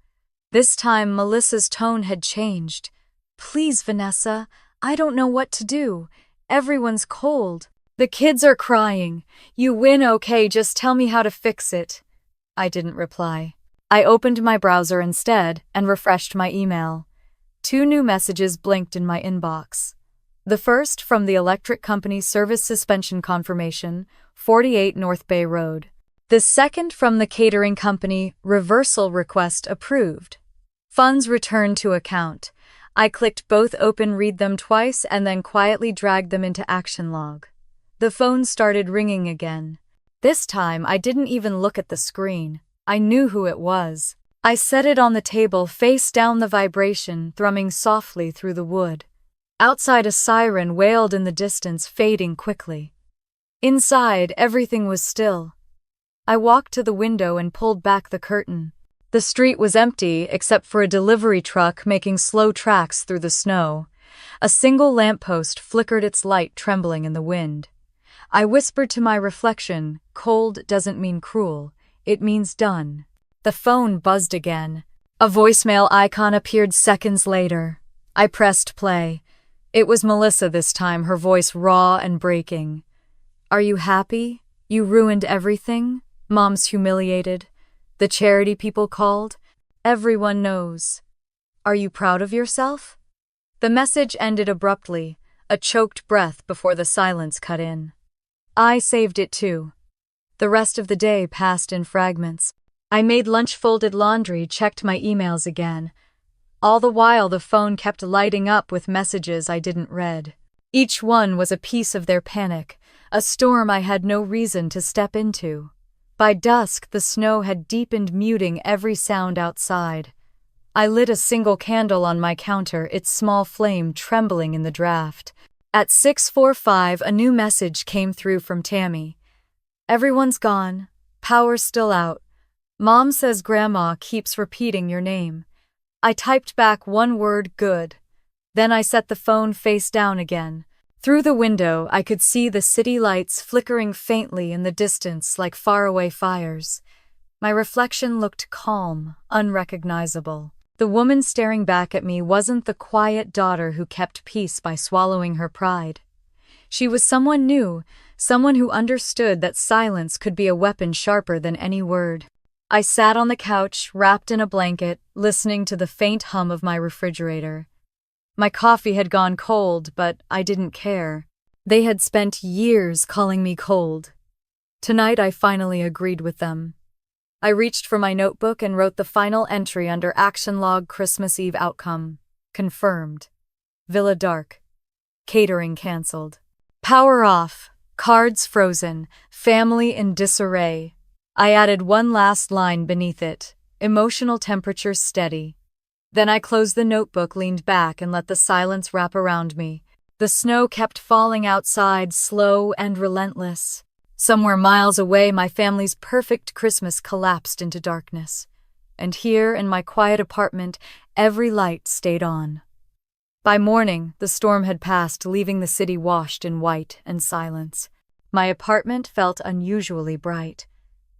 Speaker 1: This time, Melissa's tone had changed. Please, Vanessa, I don't know what to do. Everyone's cold. The kids are crying. You win, okay, just tell me how to fix it. I didn't reply. I opened my browser instead and refreshed my email. 2 new messages blinked in my inbox. The first from the electric company, service suspension confirmation, 48 North Bay Road. The second from the catering company, reversal request approved. Funds returned to account. I clicked both, open, read them twice, and then quietly dragged them into action log. The phone started ringing again. This time, I didn't even look at the screen. I knew who it was. I set it on the table, face down, the vibration thrumming softly through the wood. Outside, a siren wailed in the distance, fading quickly. Inside, everything was still. I walked to the window and pulled back the curtain. The street was empty except for a delivery truck making slow tracks through the snow. A single lamppost flickered, its light trembling in the wind. I whispered to my reflection, cold doesn't mean cruel, it means done. The phone buzzed again. A voicemail icon appeared seconds later. I pressed play. It was Melissa this time, her voice raw and breaking. Are you happy? You ruined everything? Mom's humiliated. The charity people called. Everyone knows. Are you proud of yourself? The message ended abruptly, a choked breath before the silence cut in. I saved it too. The rest of the day passed in fragments. I made lunch, folded laundry, checked my emails again. All the while the phone kept lighting up with messages I didn't read. Each one was a piece of their panic, a storm I had no reason to step into. By dusk, the snow had deepened, muting every sound outside. I lit a single candle on my counter, its small flame trembling in the draft. At 6:45, a new message came through from Tammy. Everyone's gone. Power's still out. Mom says Grandma keeps repeating your name. I typed back one word, good. Then I set the phone face down again. Through the window, I could see the city lights flickering faintly in the distance like faraway fires. My reflection looked calm, unrecognizable. The woman staring back at me wasn't the quiet daughter who kept peace by swallowing her pride. She was someone new, someone who understood that silence could be a weapon sharper than any word. I sat on the couch, wrapped in a blanket, listening to the faint hum of my refrigerator. My coffee had gone cold, but I didn't care. They had spent years calling me cold. Tonight I finally agreed with them. I reached for my notebook and wrote the final entry under Action Log Christmas Eve outcome. Confirmed. Villa dark. Catering cancelled. Power off. Cards frozen. Family in disarray. I added one last line beneath it. Emotional temperature steady. Then I closed the notebook, leaned back, and let the silence wrap around me. The snow kept falling outside, slow and relentless. Somewhere miles away, my family's perfect Christmas collapsed into darkness. And here, in my quiet apartment, every light stayed on. By morning, the storm had passed, leaving the city washed in white and silence. My apartment felt unusually bright.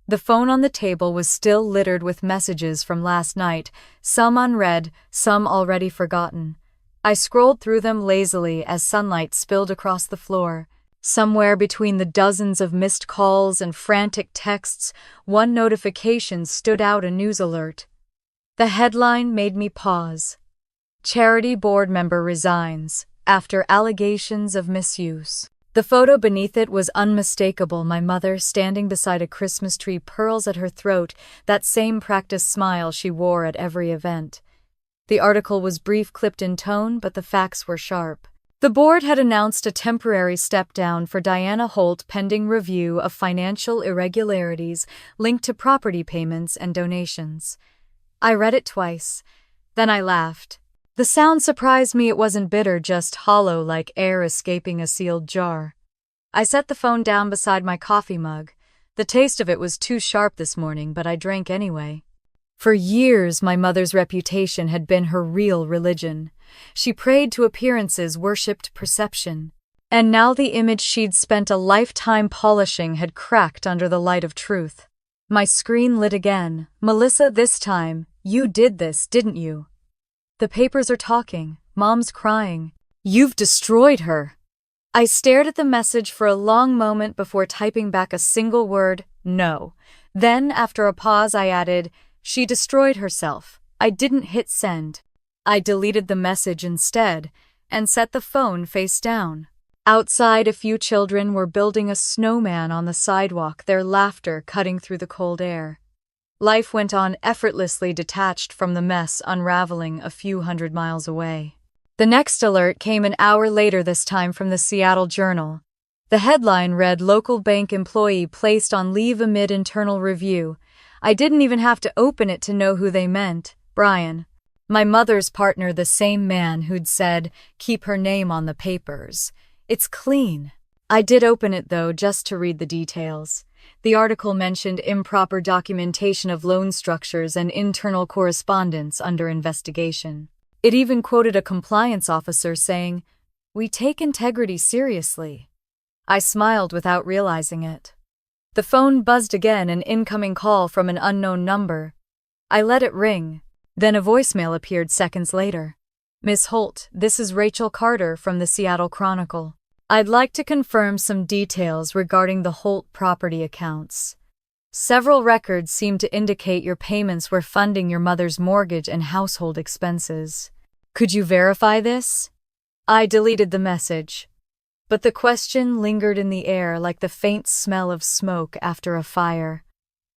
Speaker 1: The phone on the table was still littered with messages from last night, some unread, some already forgotten. I scrolled through them lazily as sunlight spilled across the floor. Somewhere between the dozens of missed calls and frantic texts, one notification stood out, a news alert. The headline made me pause. Charity board member resigns after allegations of misuse. The photo beneath it was unmistakable, my mother standing beside a Christmas tree, pearls at her throat, that same practiced smile she wore at every event. The article was brief, clipped in tone, but the facts were sharp. The board had announced a temporary step-down for Diana Holt pending review of financial irregularities linked to property payments and donations. I read it twice. Then I laughed. The sound surprised me. It wasn't bitter, just hollow, like air escaping a sealed jar. I set the phone down beside my coffee mug. The taste of it was too sharp this morning, but I drank anyway. For years, my mother's reputation had been her real religion. She prayed to appearances, worshipped perception. And now the image she'd spent a lifetime polishing had cracked under the light of truth. My screen lit again. Melissa, this time, you did this, didn't you? The papers are talking. Mom's crying. You've destroyed her. I stared at the message for a long moment before typing back a single word, no. Then, after a pause, I added, she destroyed herself. I didn't hit send. I deleted the message instead and set the phone face down. Outside, a few children were building a snowman on the sidewalk, their laughter cutting through the cold air. Life went on effortlessly, detached from the mess unraveling a few hundred miles away. The next alert came an hour later, this time from the Seattle Journal. The headline read, "Local bank employee placed on leave amid internal review." I didn't even have to open it to know who they meant. Brian. My mother's partner, the same man who'd said, keep her name on the papers. It's clean. I did open it, though, just to read the details. The article mentioned improper documentation of loan structures and internal correspondence under investigation. It even quoted a compliance officer saying, "We take integrity seriously." I smiled without realizing it. The phone buzzed again, an incoming call from an unknown number. I let it ring. Then a voicemail appeared seconds later. "Miss Holt, this is Rachel Carter from the Seattle Chronicle. I'd like to confirm some details regarding the Holt property accounts. Several records seem to indicate your payments were funding your mother's mortgage and household expenses. Could you verify this?" I deleted the message. But the question lingered in the air like the faint smell of smoke after a fire.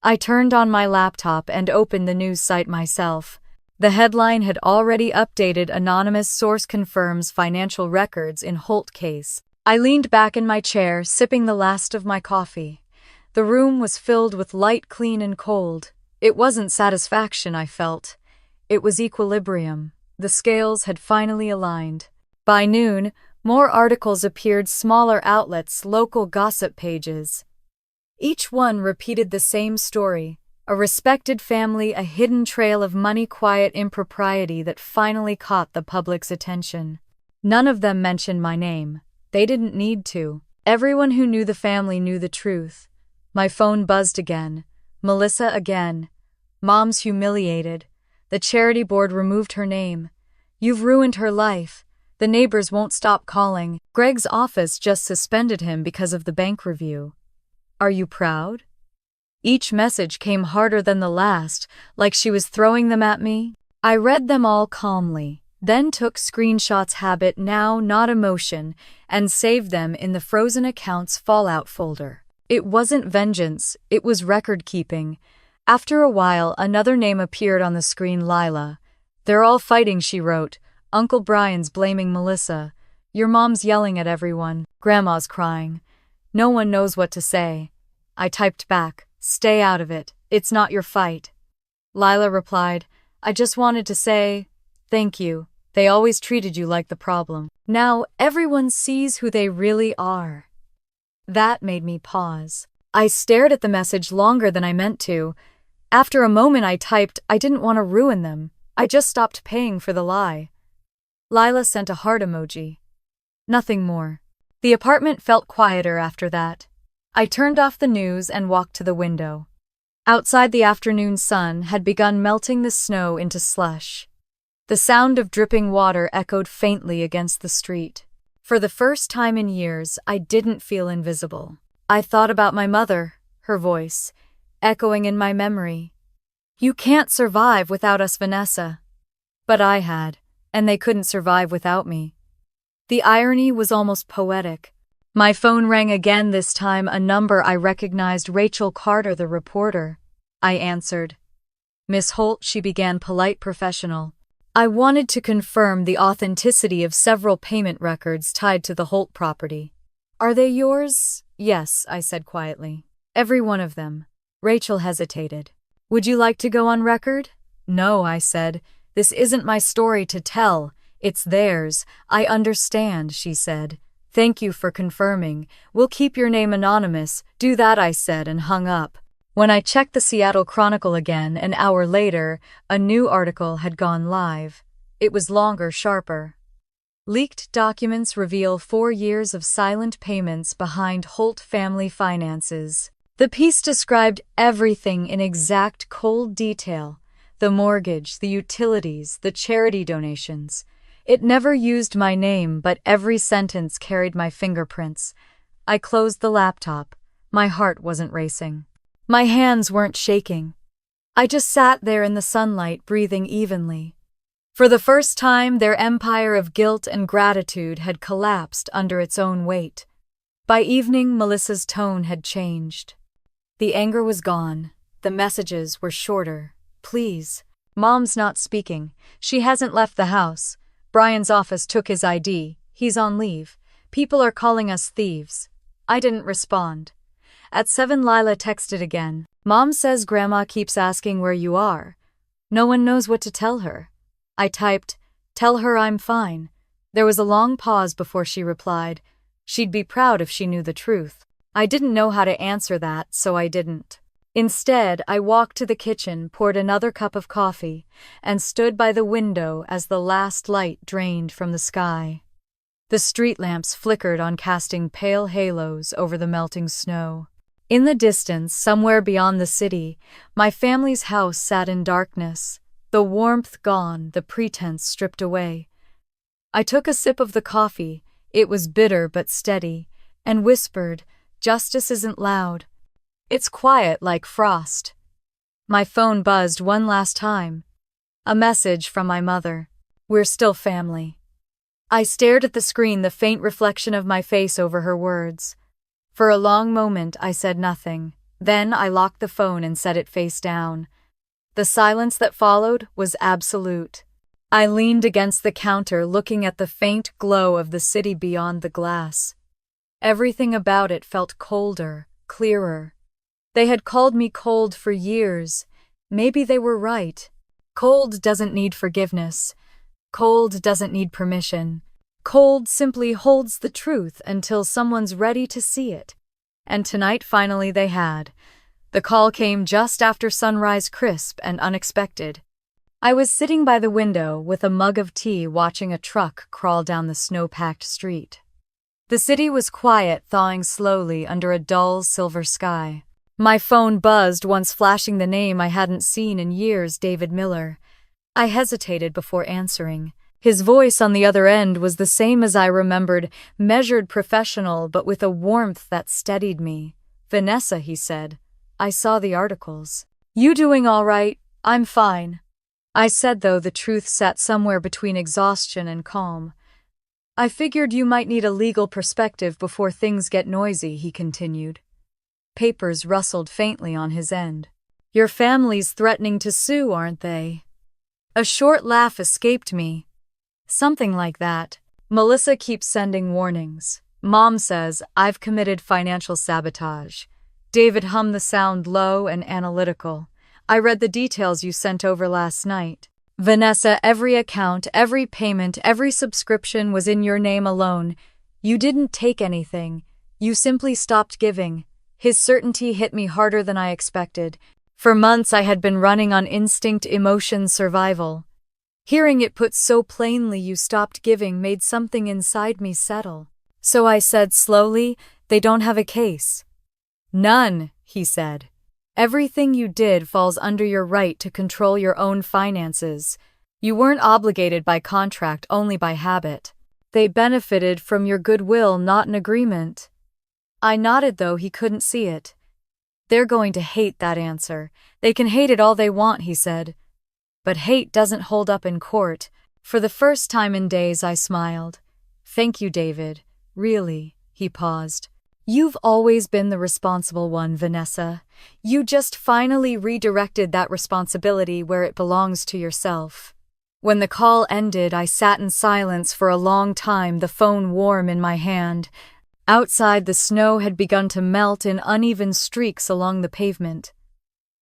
Speaker 1: I turned on my laptop and opened the news site myself. The headline had already updated. Anonymous source confirms financial records in Holt case. I leaned back in my chair, sipping the last of my coffee. The room was filled with light, clean and cold. It wasn't satisfaction I felt. It was equilibrium. The scales had finally aligned. By noon, more articles appeared, smaller outlets, local gossip pages. Each one repeated the same story. A respected family, a hidden trail of money, quiet impropriety that finally caught the public's attention. None of them mentioned my name. They didn't need to. Everyone who knew the family knew the truth. My phone buzzed again. Melissa again. Mom's humiliated. The charity board removed her name. You've ruined her life. The neighbors won't stop calling. Greg's office just suspended him because of the bank review. Are you proud? Each message came harder than the last, like she was throwing them at me. I read them all calmly, then took screenshots, habit now, not emotion, and saved them in the frozen accounts fallout folder. It wasn't vengeance, it was record keeping. After a while, another name appeared on the screen, Lila. "They're all fighting," she wrote. "Uncle Brian's blaming Melissa. Your mom's yelling at everyone. Grandma's crying. No one knows what to say." I typed back, "Stay out of it. It's not your fight." Lila replied, "I just wanted to say, thank you. They always treated you like the problem. Now everyone sees who they really are." That made me pause. I stared at the message longer than I meant to. After a moment I typed, I didn't want to ruin them. I just stopped paying for the lie. Lila sent a heart emoji. Nothing more. The apartment felt quieter after that. I turned off the news and walked to the window. Outside, the afternoon sun had begun melting the snow into slush. The sound of dripping water echoed faintly against the street. For the first time in years, I didn't feel invisible. I thought about my mother, her voice, echoing in my memory. "You can't survive without us, Vanessa." But I had, and they couldn't survive without me. The irony was almost poetic. My phone rang again, this time a number I recognized, Rachel Carter, the reporter. I answered. "Miss Holt," she began, polite, professional. I wanted to confirm the authenticity of several payment records tied to the Holt property. "Are they yours?" "Yes," I said quietly. "Every one of them." Rachel hesitated. "Would you like to go on record?" "No," I said. "This isn't my story to tell. It's theirs." "I understand," she said. "Thank you for confirming. We'll keep your name anonymous." "Do that," I said, and hung up. When I checked the Seattle Chronicle again an hour later, a new article had gone live. It was longer, sharper. "Leaked documents reveal 4 years of silent payments behind Holt family finances." The piece described everything in exact, cold detail: the mortgage, the utilities, the charity donations. It never used my name, but every sentence carried my fingerprints. I closed the laptop. My heart wasn't racing. My hands weren't shaking. I just sat there in the sunlight, breathing evenly. For the first time, their empire of guilt and gratitude had collapsed under its own weight. By evening, Melissa's tone had changed. The anger was gone. The messages were shorter. "Please. Mom's not speaking. She hasn't left the house. Brian's office took his ID. He's on leave. People are calling us thieves." I didn't respond. At 7, Lila texted again. "Mom says Grandma keeps asking where you are. No one knows what to tell her." I typed, "Tell her I'm fine." There was a long pause before she replied. She'd be proud if she knew the truth. I didn't know how to answer that, so I didn't. Instead, I walked to the kitchen, poured another cup of coffee, and stood by the window as the last light drained from the sky. The street lamps flickered on, casting pale halos over the melting snow. In the distance, somewhere beyond the city, my family's house sat in darkness, the warmth gone, the pretense stripped away. I took a sip of the coffee, it was bitter but steady, and whispered, "Justice isn't loud. It's quiet like frost." My phone buzzed one last time. A message from my mother. "We're still family." I stared at the screen, the faint reflection of my face over her words. For a long moment, I said nothing. Then I locked the phone and set it face down. The silence that followed was absolute. I leaned against the counter, looking at the faint glow of the city beyond the glass. Everything about it felt colder, clearer. They had called me cold for years. Maybe they were right. Cold doesn't need forgiveness. Cold doesn't need permission. Cold simply holds the truth until someone's ready to see it. And tonight, finally, they had. The call came just after sunrise, crisp and unexpected. I was sitting by the window with a mug of tea, watching a truck crawl down the snow-packed street. The city was quiet, thawing slowly under a dull silver sky. My phone buzzed, once flashing the name I hadn't seen in years, David Miller. I hesitated before answering. His voice on the other end was the same as I remembered, measured, professional, but with a warmth that steadied me. "Vanessa," he said. "I saw the articles. You doing all right?" "I'm fine." I said, though the truth sat somewhere between exhaustion and calm. "I figured you might need a legal perspective before things get noisy," he continued. Papers rustled faintly on his end. Your family's threatening to sue, aren't they? A short laugh escaped me. Something like that. Melissa keeps sending warnings. Mom says I've committed financial sabotage. David hummed the sound low and analytical. I read the details you sent over last night. Vanessa, every account, every payment, every subscription was in your name alone. You didn't take anything. You simply stopped giving. His certainty hit me harder than I expected. For months I had been running on instinct, emotion, survival. Hearing it put so plainly, you stopped giving, made something inside me settle. So I said slowly, they don't have a case. None, he said. Everything you did falls under your right to control your own finances. You weren't obligated by contract, only by habit. They benefited from your goodwill, not an agreement. I nodded, though he couldn't see it. They're going to hate that answer. They can hate it all they want, he said. But hate doesn't hold up in court. For the first time in days I smiled. Thank you, David. Really, he paused. You've always been the responsible one, Vanessa. You just finally redirected that responsibility where it belongs to yourself. When the call ended, I sat in silence for a long time, the phone warm in my hand. Outside, the snow had begun to melt in uneven streaks along the pavement.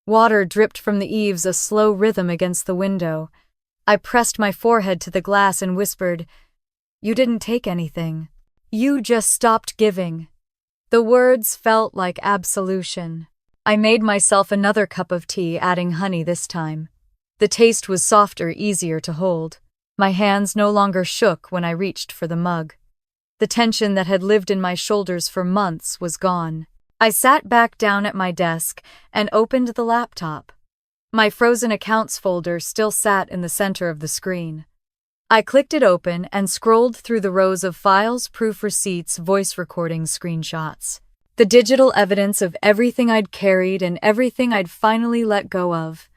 Speaker 1: Water dripped from the eaves, a slow rhythm against the window. I pressed my forehead to the glass and whispered, "You didn't take anything. You just stopped giving." The words felt like absolution. I made myself another cup of tea, adding honey this time. The taste was softer, easier to hold. My hands no longer shook when I reached for the mug. The tension that had lived in my shoulders for months was gone. I sat back down at my desk and opened the laptop. My frozen accounts folder still sat in the center of the screen. I clicked it open and scrolled through the rows of files, proof receipts, voice recordings, screenshots. The digital evidence of everything I'd carried and everything I'd finally let go of.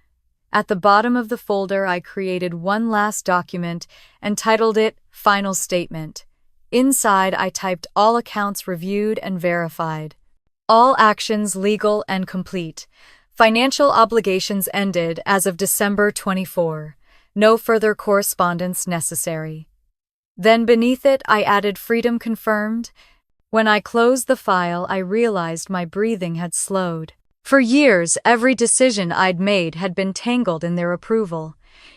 Speaker 1: At the bottom of the folder, I created one last document and titled it Final Statement. Inside, I typed all accounts reviewed and verified. All actions legal and complete. Financial obligations ended as of December 24. No further correspondence necessary. Then beneath it, I added freedom confirmed. When I closed the file, I realized my breathing had slowed. For years, every decision I'd made had been tangled in their approval.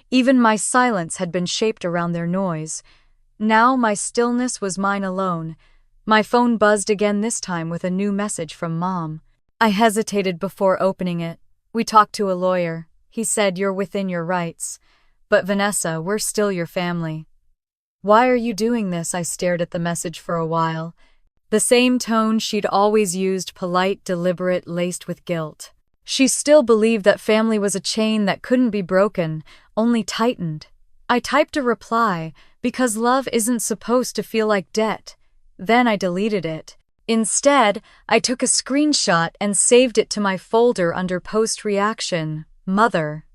Speaker 1: Even my silence had been shaped around their noise. Now my stillness was mine alone. My phone buzzed again, this time with a new message from Mom. I hesitated before opening it. "We talked to a lawyer. He said you're within your rights. But Vanessa, we're still your family." "Why are you doing this?" I stared at the message for a while. The same tone she'd always used, polite, deliberate, laced with guilt. She still believed that family was a chain that couldn't be broken, only tightened. I typed a reply, because love isn't supposed to feel like debt. Then I deleted it. Instead, I took a screenshot and saved it to my folder under post-reaction, Mother.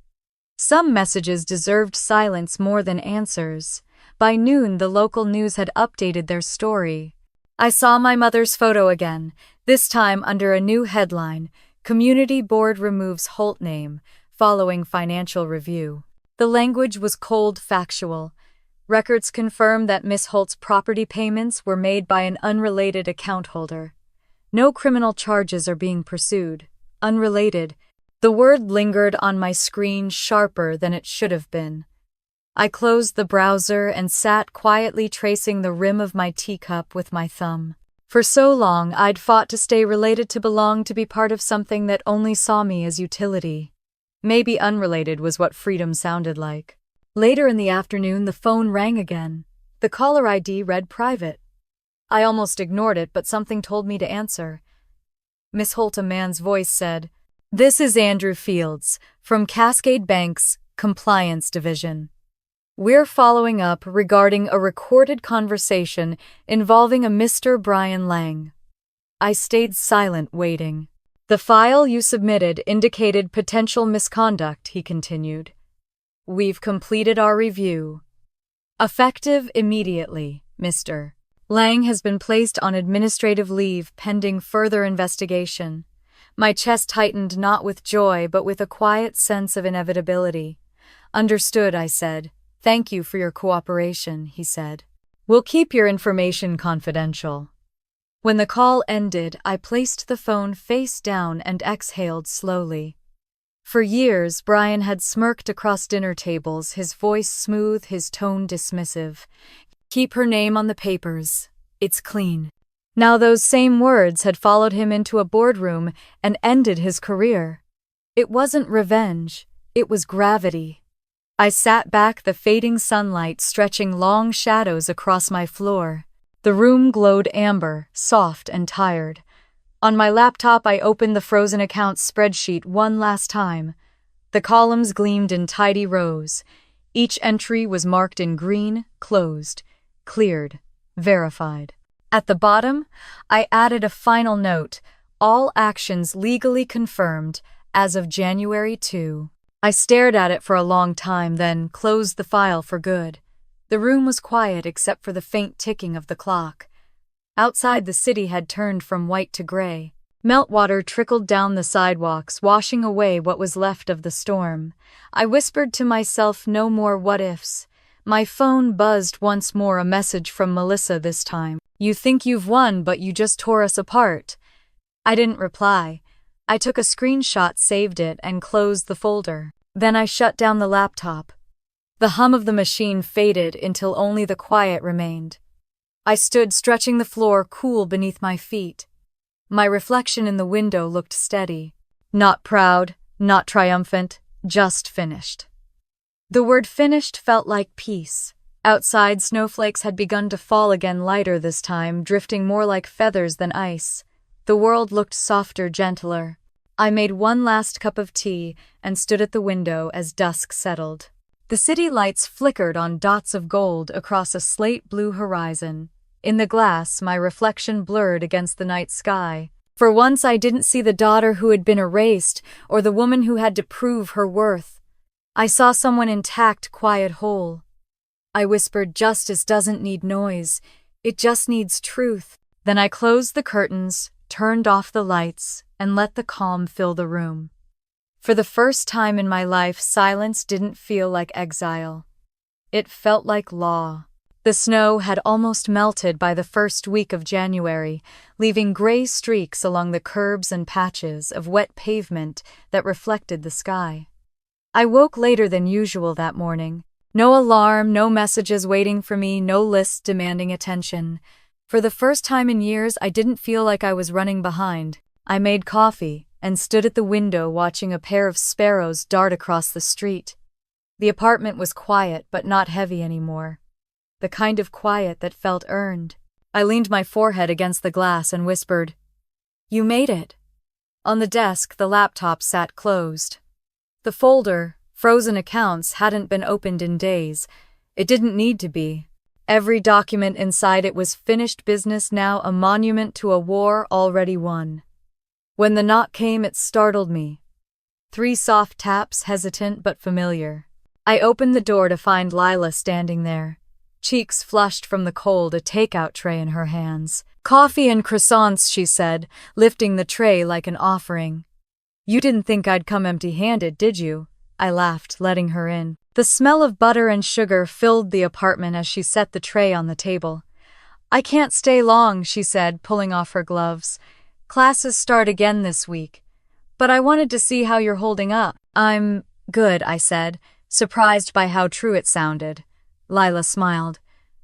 Speaker 1: Some messages deserved silence more than answers. By noon, the local news had updated their story. I saw my mother's photo again, this time under a new headline, Community Board Removes Holt Name, following financial review. The language was cold, factual. Records confirmed that Miss Holt's property payments were made by an unrelated account holder. No criminal charges are being pursued. Unrelated. The word lingered on my screen, sharper than it should have been. I closed the browser and sat quietly, tracing the rim of my teacup with my thumb. For so long, I'd fought to stay related, to belong, to be part of something that only saw me as utility. Maybe unrelated was what freedom sounded like. Later in the afternoon, the phone rang again. The caller ID read private. I almost ignored it, but something told me to answer. Miss Holt, a man's voice said, "This is Andrew Fields, from Cascade Bank's Compliance Division. We're following up regarding a recorded conversation involving a Mr. Brian Lang." I stayed silent, waiting. "The file you submitted indicated potential misconduct," he continued. "We've completed our review. Effective immediately, Mr. Lang has been placed on administrative leave pending further investigation. My chest tightened not with joy but with a quiet sense of inevitability. "Understood," I said. "Thank you for your cooperation," he said. "We'll keep your information confidential." When the call ended, I placed the phone face down and exhaled slowly. For years, Brian had smirked across dinner tables, his voice smooth, his tone dismissive. "Keep her name on the papers. It's clean." Now those same words had followed him into a boardroom and ended his career. It wasn't revenge, it was gravity. I sat back, the fading sunlight stretching long shadows across my floor. The room glowed amber, soft and tired. On my laptop, I opened the frozen accounts spreadsheet one last time. The columns gleamed in tidy rows. Each entry was marked in green, closed, cleared, verified. At the bottom, I added a final note: all actions legally confirmed as of January 2. I stared at it for a long time, then closed the file for good. The room was quiet except for the faint ticking of the clock. Outside, the city had turned from white to gray. Meltwater trickled down the sidewalks, washing away what was left of the storm. I whispered to myself, no more what-ifs. My phone buzzed once more, a message from Melissa this time. "You think you've won, but you just tore us apart." I didn't reply. I took a screenshot, saved it, and closed the folder. Then I shut down the laptop. The hum of the machine faded until only the quiet remained. I stood stretching the floor cool beneath my feet. My reflection in the window looked steady. Not proud, not triumphant, just finished. The word finished felt like peace. Outside, snowflakes had begun to fall again, lighter this time, drifting more like feathers than ice. The world looked softer, gentler. I made one last cup of tea and stood at the window as dusk settled. The city lights flickered on dots of gold across a slate-blue horizon. In the glass, my reflection blurred against the night sky. For once, I didn't see the daughter who had been erased or the woman who had to prove her worth. I saw someone intact, quiet, whole. I whispered, "Justice doesn't need noise. It just needs truth." Then I closed the curtains, turned off the lights, and let the calm fill the room. For the first time in my life, silence didn't feel like exile. It felt like law. The snow had almost melted by the first week of January, leaving gray streaks along the curbs and patches of wet pavement that reflected the sky. I woke later than usual that morning. No alarm, no messages waiting for me, no lists demanding attention. For the first time in years, I didn't feel like I was running behind. I made coffee and stood at the window watching a pair of sparrows dart across the street. The apartment was quiet but not heavy anymore. The kind of quiet that felt earned. I leaned my forehead against the glass and whispered, "You made it." On the desk, the laptop sat closed. The folder, frozen accounts, hadn't been opened in days. It didn't need to be. Every document inside it was finished business, now a monument to a war already won. When the knock came, it startled me. 3 soft taps, hesitant but familiar. I opened the door to find Lila standing there. Cheeks flushed from the cold, a takeout tray in her hands. "Coffee and croissants," she said, lifting the tray like an offering. "You didn't think I'd come empty-handed, did you?" I laughed, letting her in. The smell of butter and sugar filled the apartment as she set the tray on the table. "I can't stay long," she said, pulling off her gloves. "Classes start again this week. But I wanted to see how you're holding up." "I'm good," I said, surprised by how true it sounded. Lila smiled.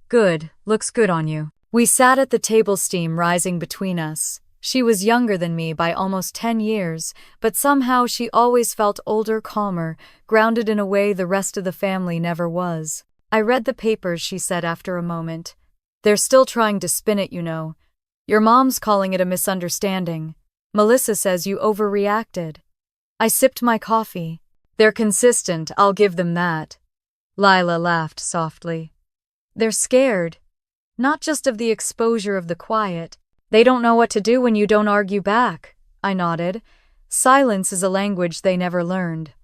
Speaker 1: "Good, looks good on you." We sat at the table, steam rising between us. She was younger than me by almost 10 years, but somehow she always felt older, calmer, grounded in a way the rest of the family never was. "I read the papers," she said after a moment. "They're still trying to spin it, you know. Your mom's calling it a misunderstanding. Melissa says you overreacted." I sipped my coffee. "They're consistent, I'll give them that." Lila laughed softly. "They're scared. Not just of the exposure of the quiet. They don't know what to do when you don't argue back." I nodded. Silence is a language they never learned.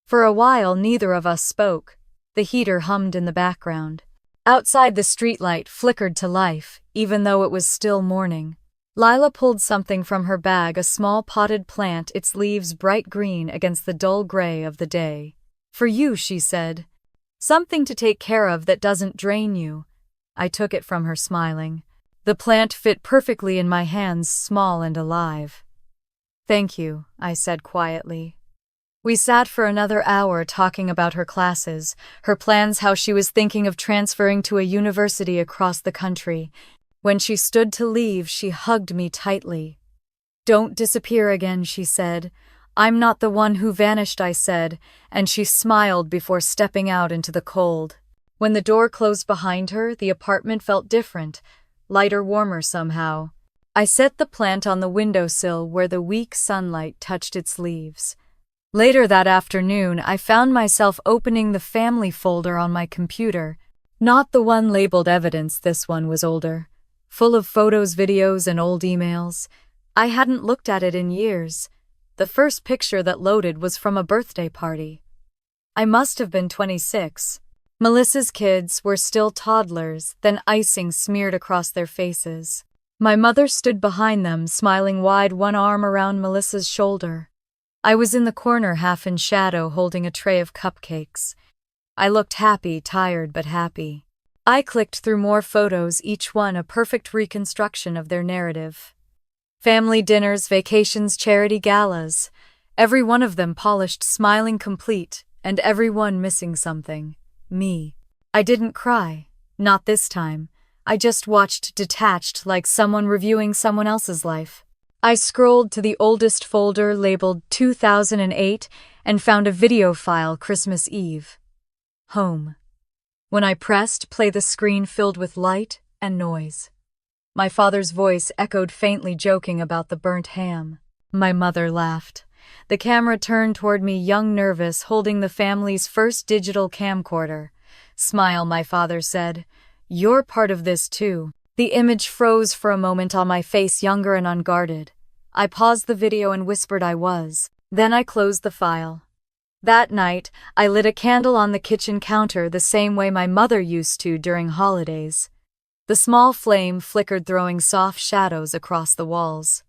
Speaker 1: For a while, neither of us spoke. The heater hummed in the background. Outside, the streetlight flickered to life, even though it was still morning. Lila pulled something from her bag, a small potted plant, its leaves bright green against the dull gray of the day. For you, she said. Something to take care of that doesn't drain you. I took it from her, smiling. The plant fit perfectly in my hands, small and alive. Thank you, I said quietly. We sat for another hour talking about her classes, her plans, how she was thinking of transferring to a university across the country. When she stood to leave, she hugged me tightly. Don't disappear again, she said. I'm not the one who vanished, I said, and she smiled before stepping out into the cold. When the door closed behind her, the apartment felt different, lighter, warmer somehow. I set the plant on the windowsill where the weak sunlight touched its leaves. Later that afternoon, I found myself opening the family folder on my computer. Not the one labeled evidence, this one was older. Full of photos, videos, and old emails. I hadn't looked at it in years. The first picture that loaded was from a birthday party. I must have been 26. Melissa's kids were still toddlers, then icing smeared across their faces. My mother stood behind them, smiling wide, one arm around Melissa's shoulder. I was in the corner, half in shadow, holding a tray of cupcakes. I looked happy, tired but happy. I clicked through more photos, each one a perfect reconstruction of their narrative. Family dinners, vacations, charity galas. Every one of them polished, smiling, complete, and every one missing something. Me. I didn't cry. Not this time. I just watched, detached, like someone reviewing someone else's life. I scrolled to the oldest folder labeled 2008 and found a video file, Christmas Eve. Home. When I pressed play, the screen filled with light and noise. My father's voice echoed faintly, joking about the burnt ham. My mother laughed. The camera turned toward me, young, nervous, holding the family's first digital camcorder. Smile, my father said. You're part of this too. The image froze for a moment on my face, younger and unguarded. I paused the video and whispered I was. Then I closed the file. That night, I lit a candle on the kitchen counter the same way my mother used to during holidays. The small flame flickered, throwing soft shadows across the walls.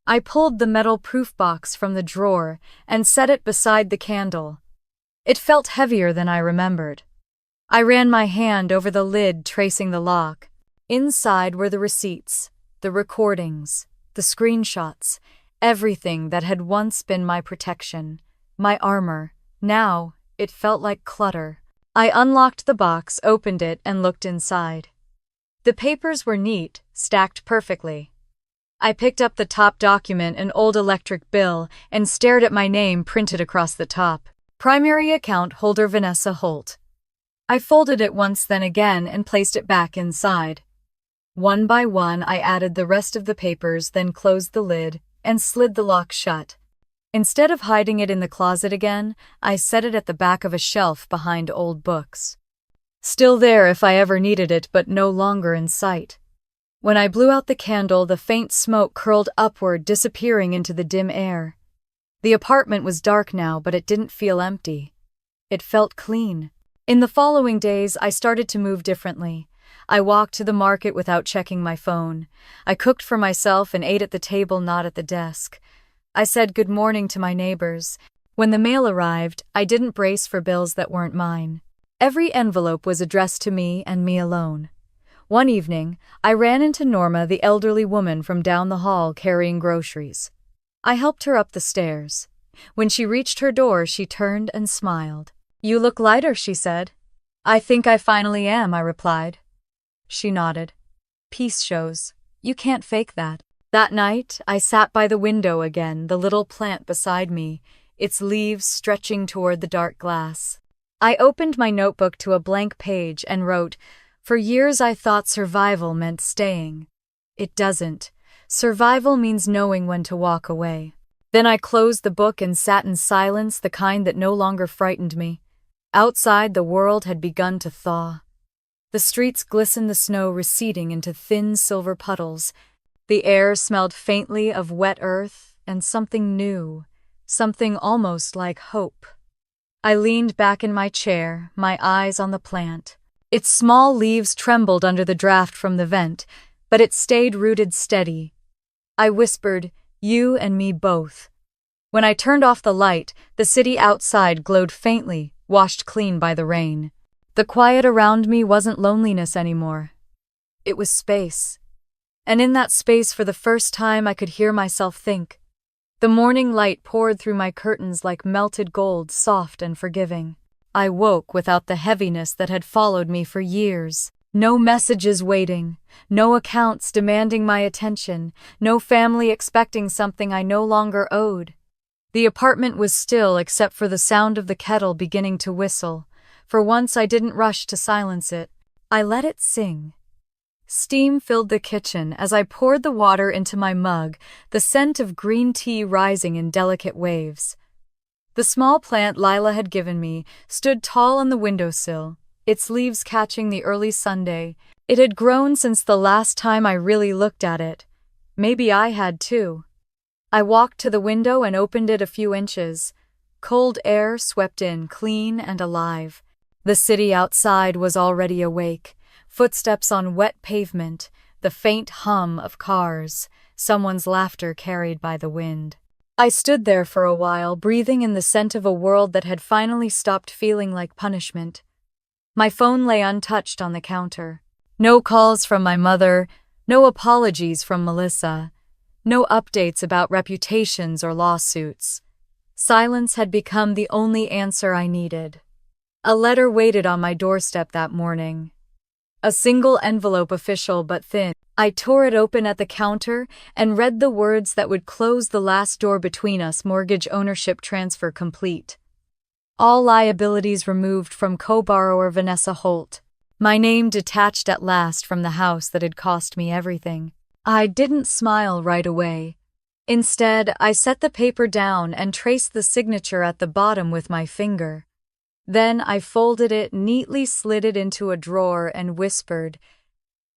Speaker 1: I pulled the metal proof box from the drawer and set it beside the candle. It felt heavier than I remembered. I ran my hand over the lid, tracing the lock. Inside were the receipts, the recordings, the screenshots, everything that had once been my protection, my armor. Now, it felt like clutter. I unlocked the box, opened it, and looked inside. The papers were neat, stacked perfectly. I picked up the top document, an old electric bill, and stared at my name printed across the top. Primary account holder Vanessa Holt. I folded it once, then again, and placed it back inside. One by one, I added the rest of the papers, then closed the lid and slid the lock shut. Instead of hiding it in the closet again, I set it at the back of a shelf behind old books. Still there if I ever needed it, but no longer in sight. When I blew out the candle, the faint smoke curled upward, disappearing into the dim air. The apartment was dark now, but it didn't feel empty. It felt clean. In the following days, I started to move differently. I walked to the market without checking my phone. I cooked for myself and ate at the table, not at the desk. I said good morning to my neighbors. When the mail arrived, I didn't brace for bills that weren't mine. Every envelope was addressed to me and me alone. One evening, I ran into Norma, the elderly woman from down the hall, carrying groceries. I helped her up the stairs. When she reached her door, she turned and smiled. You look lighter, she said. I think I finally am, I replied. She nodded. Peace shows. You can't fake that. That night, I sat by the window again, the little plant beside me, its leaves stretching toward the dark glass. I opened my notebook to a blank page and wrote, For years I thought survival meant staying. It doesn't. Survival means knowing when to walk away. Then I closed the book and sat in silence, the kind that no longer frightened me. Outside, the world had begun to thaw. The streets glistened, the snow receding into thin silver puddles. The air smelled faintly of wet earth and something new, something almost like hope. I leaned back in my chair, my eyes on the plant. Its small leaves trembled under the draft from the vent, but it stayed rooted steady. I whispered, "You and me both." When I turned off the light, the city outside glowed faintly, washed clean by the rain. The quiet around me wasn't loneliness anymore. It was space. And in that space, for the first time, I could hear myself think. The morning light poured through my curtains like melted gold, soft and forgiving. I woke without the heaviness that had followed me for years. No messages waiting, no accounts demanding my attention, no family expecting something I no longer owed. The apartment was still except for the sound of the kettle beginning to whistle. For once I didn't rush to silence it. I let it sing. Steam filled the kitchen as I poured the water into my mug, the scent of green tea rising in delicate waves. The small plant Lila had given me stood tall on the windowsill, its leaves catching the early Sunday. It had grown since the last time I really looked at it. Maybe I had too. I walked to the window and opened it a few inches. Cold air swept in, clean and alive. The city outside was already awake. Footsteps on wet pavement, the faint hum of cars, someone's laughter carried by the wind. I stood there for a while, breathing in the scent of a world that had finally stopped feeling like punishment. My phone lay untouched on the counter. No calls from my mother, no apologies from Melissa, no updates about reputations or lawsuits. Silence had become the only answer I needed. A letter waited on my doorstep that morning. A single envelope, official but thin. I tore it open at the counter and read the words that would close the last door between us: mortgage ownership transfer complete. All liabilities removed from co-borrower Vanessa Holt. My name detached at last from the house that had cost me everything. I didn't smile right away. Instead, I set the paper down and traced the signature at the bottom with my finger. Then I folded it, neatly slid it into a drawer, and whispered,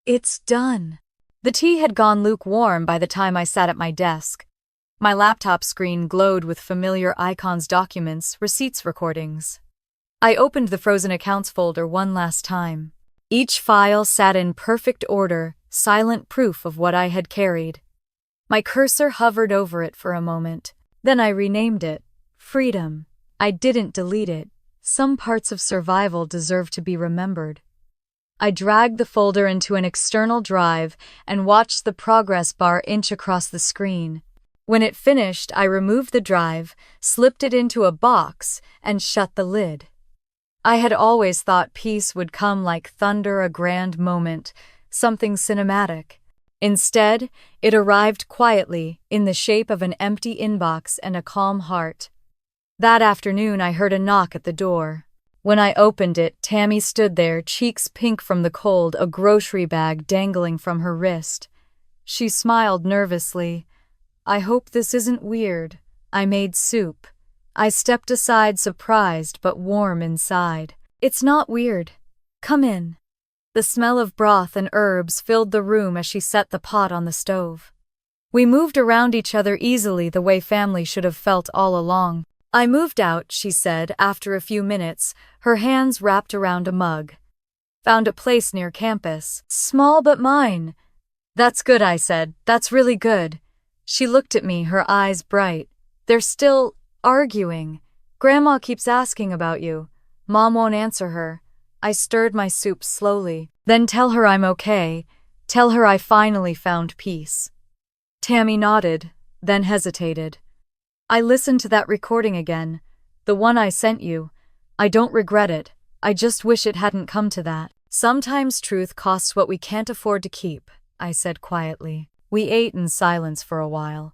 Speaker 1: "It's done." The tea had gone lukewarm by the time I sat at my desk. My laptop screen glowed with familiar icons, documents, receipts, recordings. I opened the frozen accounts folder one last time. Each file sat in perfect order, silent proof of what I had carried. My cursor hovered over it for a moment. Then I renamed it Freedom. I didn't delete it. Some parts of survival deserve to be remembered. I dragged the folder into an external drive and watched the progress bar inch across the screen. When it finished, I removed the drive, slipped it into a box, and shut the lid. I had always thought peace would come like thunder, a grand moment, something cinematic. Instead, it arrived quietly, in the shape of an empty inbox and a calm heart. That afternoon, I heard a knock at the door. When I opened it, Tammy stood there, cheeks pink from the cold, a grocery bag dangling from her wrist. She smiled nervously. "I hope this isn't weird. I made soup." I stepped aside, surprised but warm inside. "It's not weird. Come in." The smell of broth and herbs filled the room as she set the pot on the stove. We moved around each other easily, the way family should have felt all along. "I moved out," she said after a few minutes, her hands wrapped around a mug. "Found a place near campus. Small but mine." "That's good," I said. "That's really good." She looked at me, her eyes bright. "They're still arguing. Grandma keeps asking about you. Mom won't answer her." I stirred my soup slowly. "Then tell her I'm okay. Tell her I finally found peace." Tammy nodded, then hesitated. "I listened to that recording again, the one I sent you. I don't regret it. I just wish it hadn't come to that." "Sometimes truth costs what we can't afford to keep," I said quietly. We ate in silence for a while.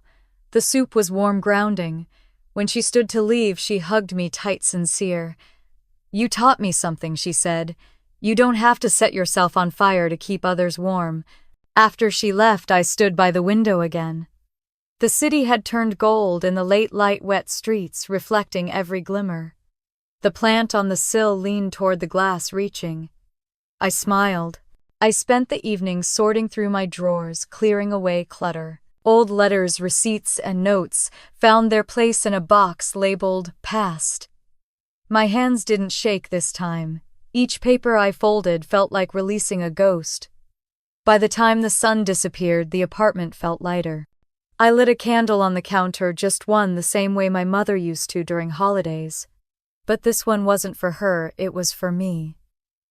Speaker 1: The soup was warm, grounding. When she stood to leave, she hugged me tight, sincere. "You taught me something," she said. "You don't have to set yourself on fire to keep others warm." After she left, I stood by the window again. The city had turned gold in the late light, wet streets, reflecting every glimmer. The plant on the sill leaned toward the glass, reaching. I smiled. I spent the evening sorting through my drawers, clearing away clutter. Old letters, receipts, and notes found their place in a box labeled Past. My hands didn't shake this time. Each paper I folded felt like releasing a ghost. By the time the sun disappeared, the apartment felt lighter. I lit a candle on the counter, just one, the same way my mother used to during holidays. But this one wasn't for her, it was for me.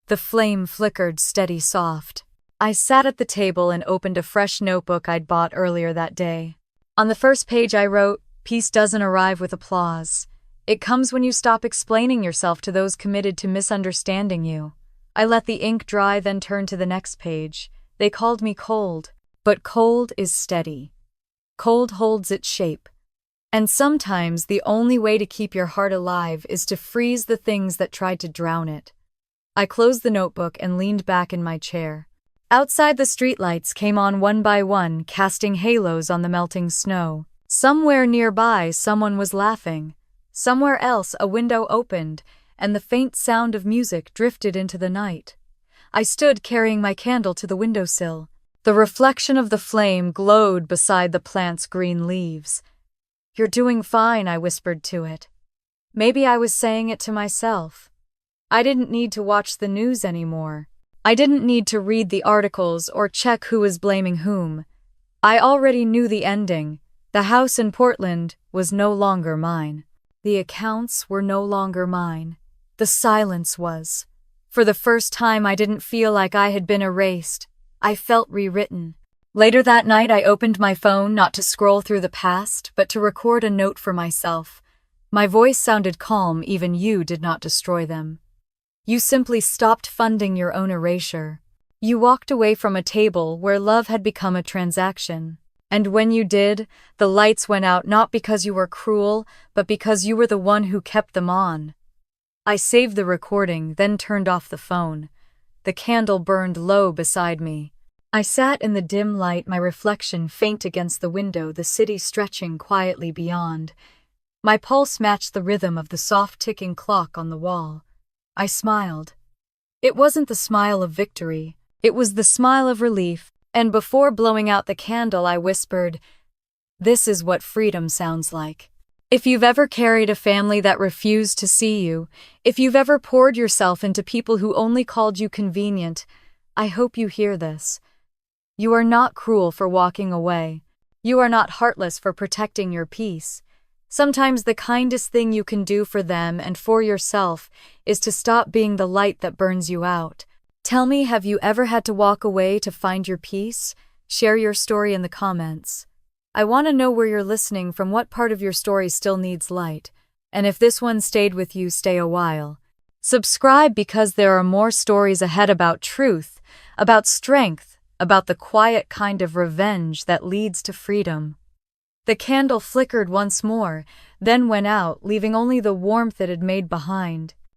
Speaker 1: The flame flickered steady, soft. I sat at the table and opened a fresh notebook I'd bought earlier that day. On the first page I wrote, "Peace doesn't arrive with applause. It comes when you stop explaining yourself to those committed to misunderstanding you." I let the ink dry, then turned to the next page. They called me cold, but cold is steady. Cold holds its shape. And sometimes the only way to keep your heart alive is to freeze the things that tried to drown it. I closed the notebook and leaned back in my chair. Outside, the streetlights came on one by one, casting halos on the melting snow. Somewhere nearby, someone was laughing. Somewhere else, a window opened, and the faint sound of music drifted into the night. I stood carrying my candle to the windowsill. The reflection of the flame glowed beside the plant's green leaves. "You're doing fine," I whispered to it. Maybe I was saying it to myself. I didn't need to watch the news anymore. I didn't need to read the articles or check who was blaming whom. I already knew the ending. The house in Portland was no longer mine. The accounts were no longer mine. The silence was. For the first time, I didn't feel like I had been erased. I felt rewritten. Later that night, I opened my phone not to scroll through the past, but to record a note for myself. My voice sounded calm, even you did not destroy them. You simply stopped funding your own erasure. You walked away from a table where love had become a transaction. And when you did, the lights went out not because you were cruel, but because you were the one who kept them on. I saved the recording, then turned off the phone. The candle burned low beside me. I sat in the dim light, my reflection faint against the window, the city stretching quietly beyond. My pulse matched the rhythm of the soft ticking clock on the wall. I smiled. It wasn't the smile of victory. It was the smile of relief, and before blowing out the candle, I whispered, "This is what freedom sounds like." If you've ever carried a family that refused to see you, if you've ever poured yourself into people who only called you convenient, I hope you hear this. You are not cruel for walking away. You are not heartless for protecting your peace. Sometimes the kindest thing you can do for them and for yourself is to stop being the light that burns you out. Tell me, have you ever had to walk away to find your peace? Share your story in the comments. I want to know where you're listening from, what part of your story still needs light. And if this one stayed with you, stay a while. Subscribe because there are more stories ahead about truth, about strength, about the quiet kind of revenge that leads to freedom. The candle flickered once more, then went out, leaving only the warmth it had made behind.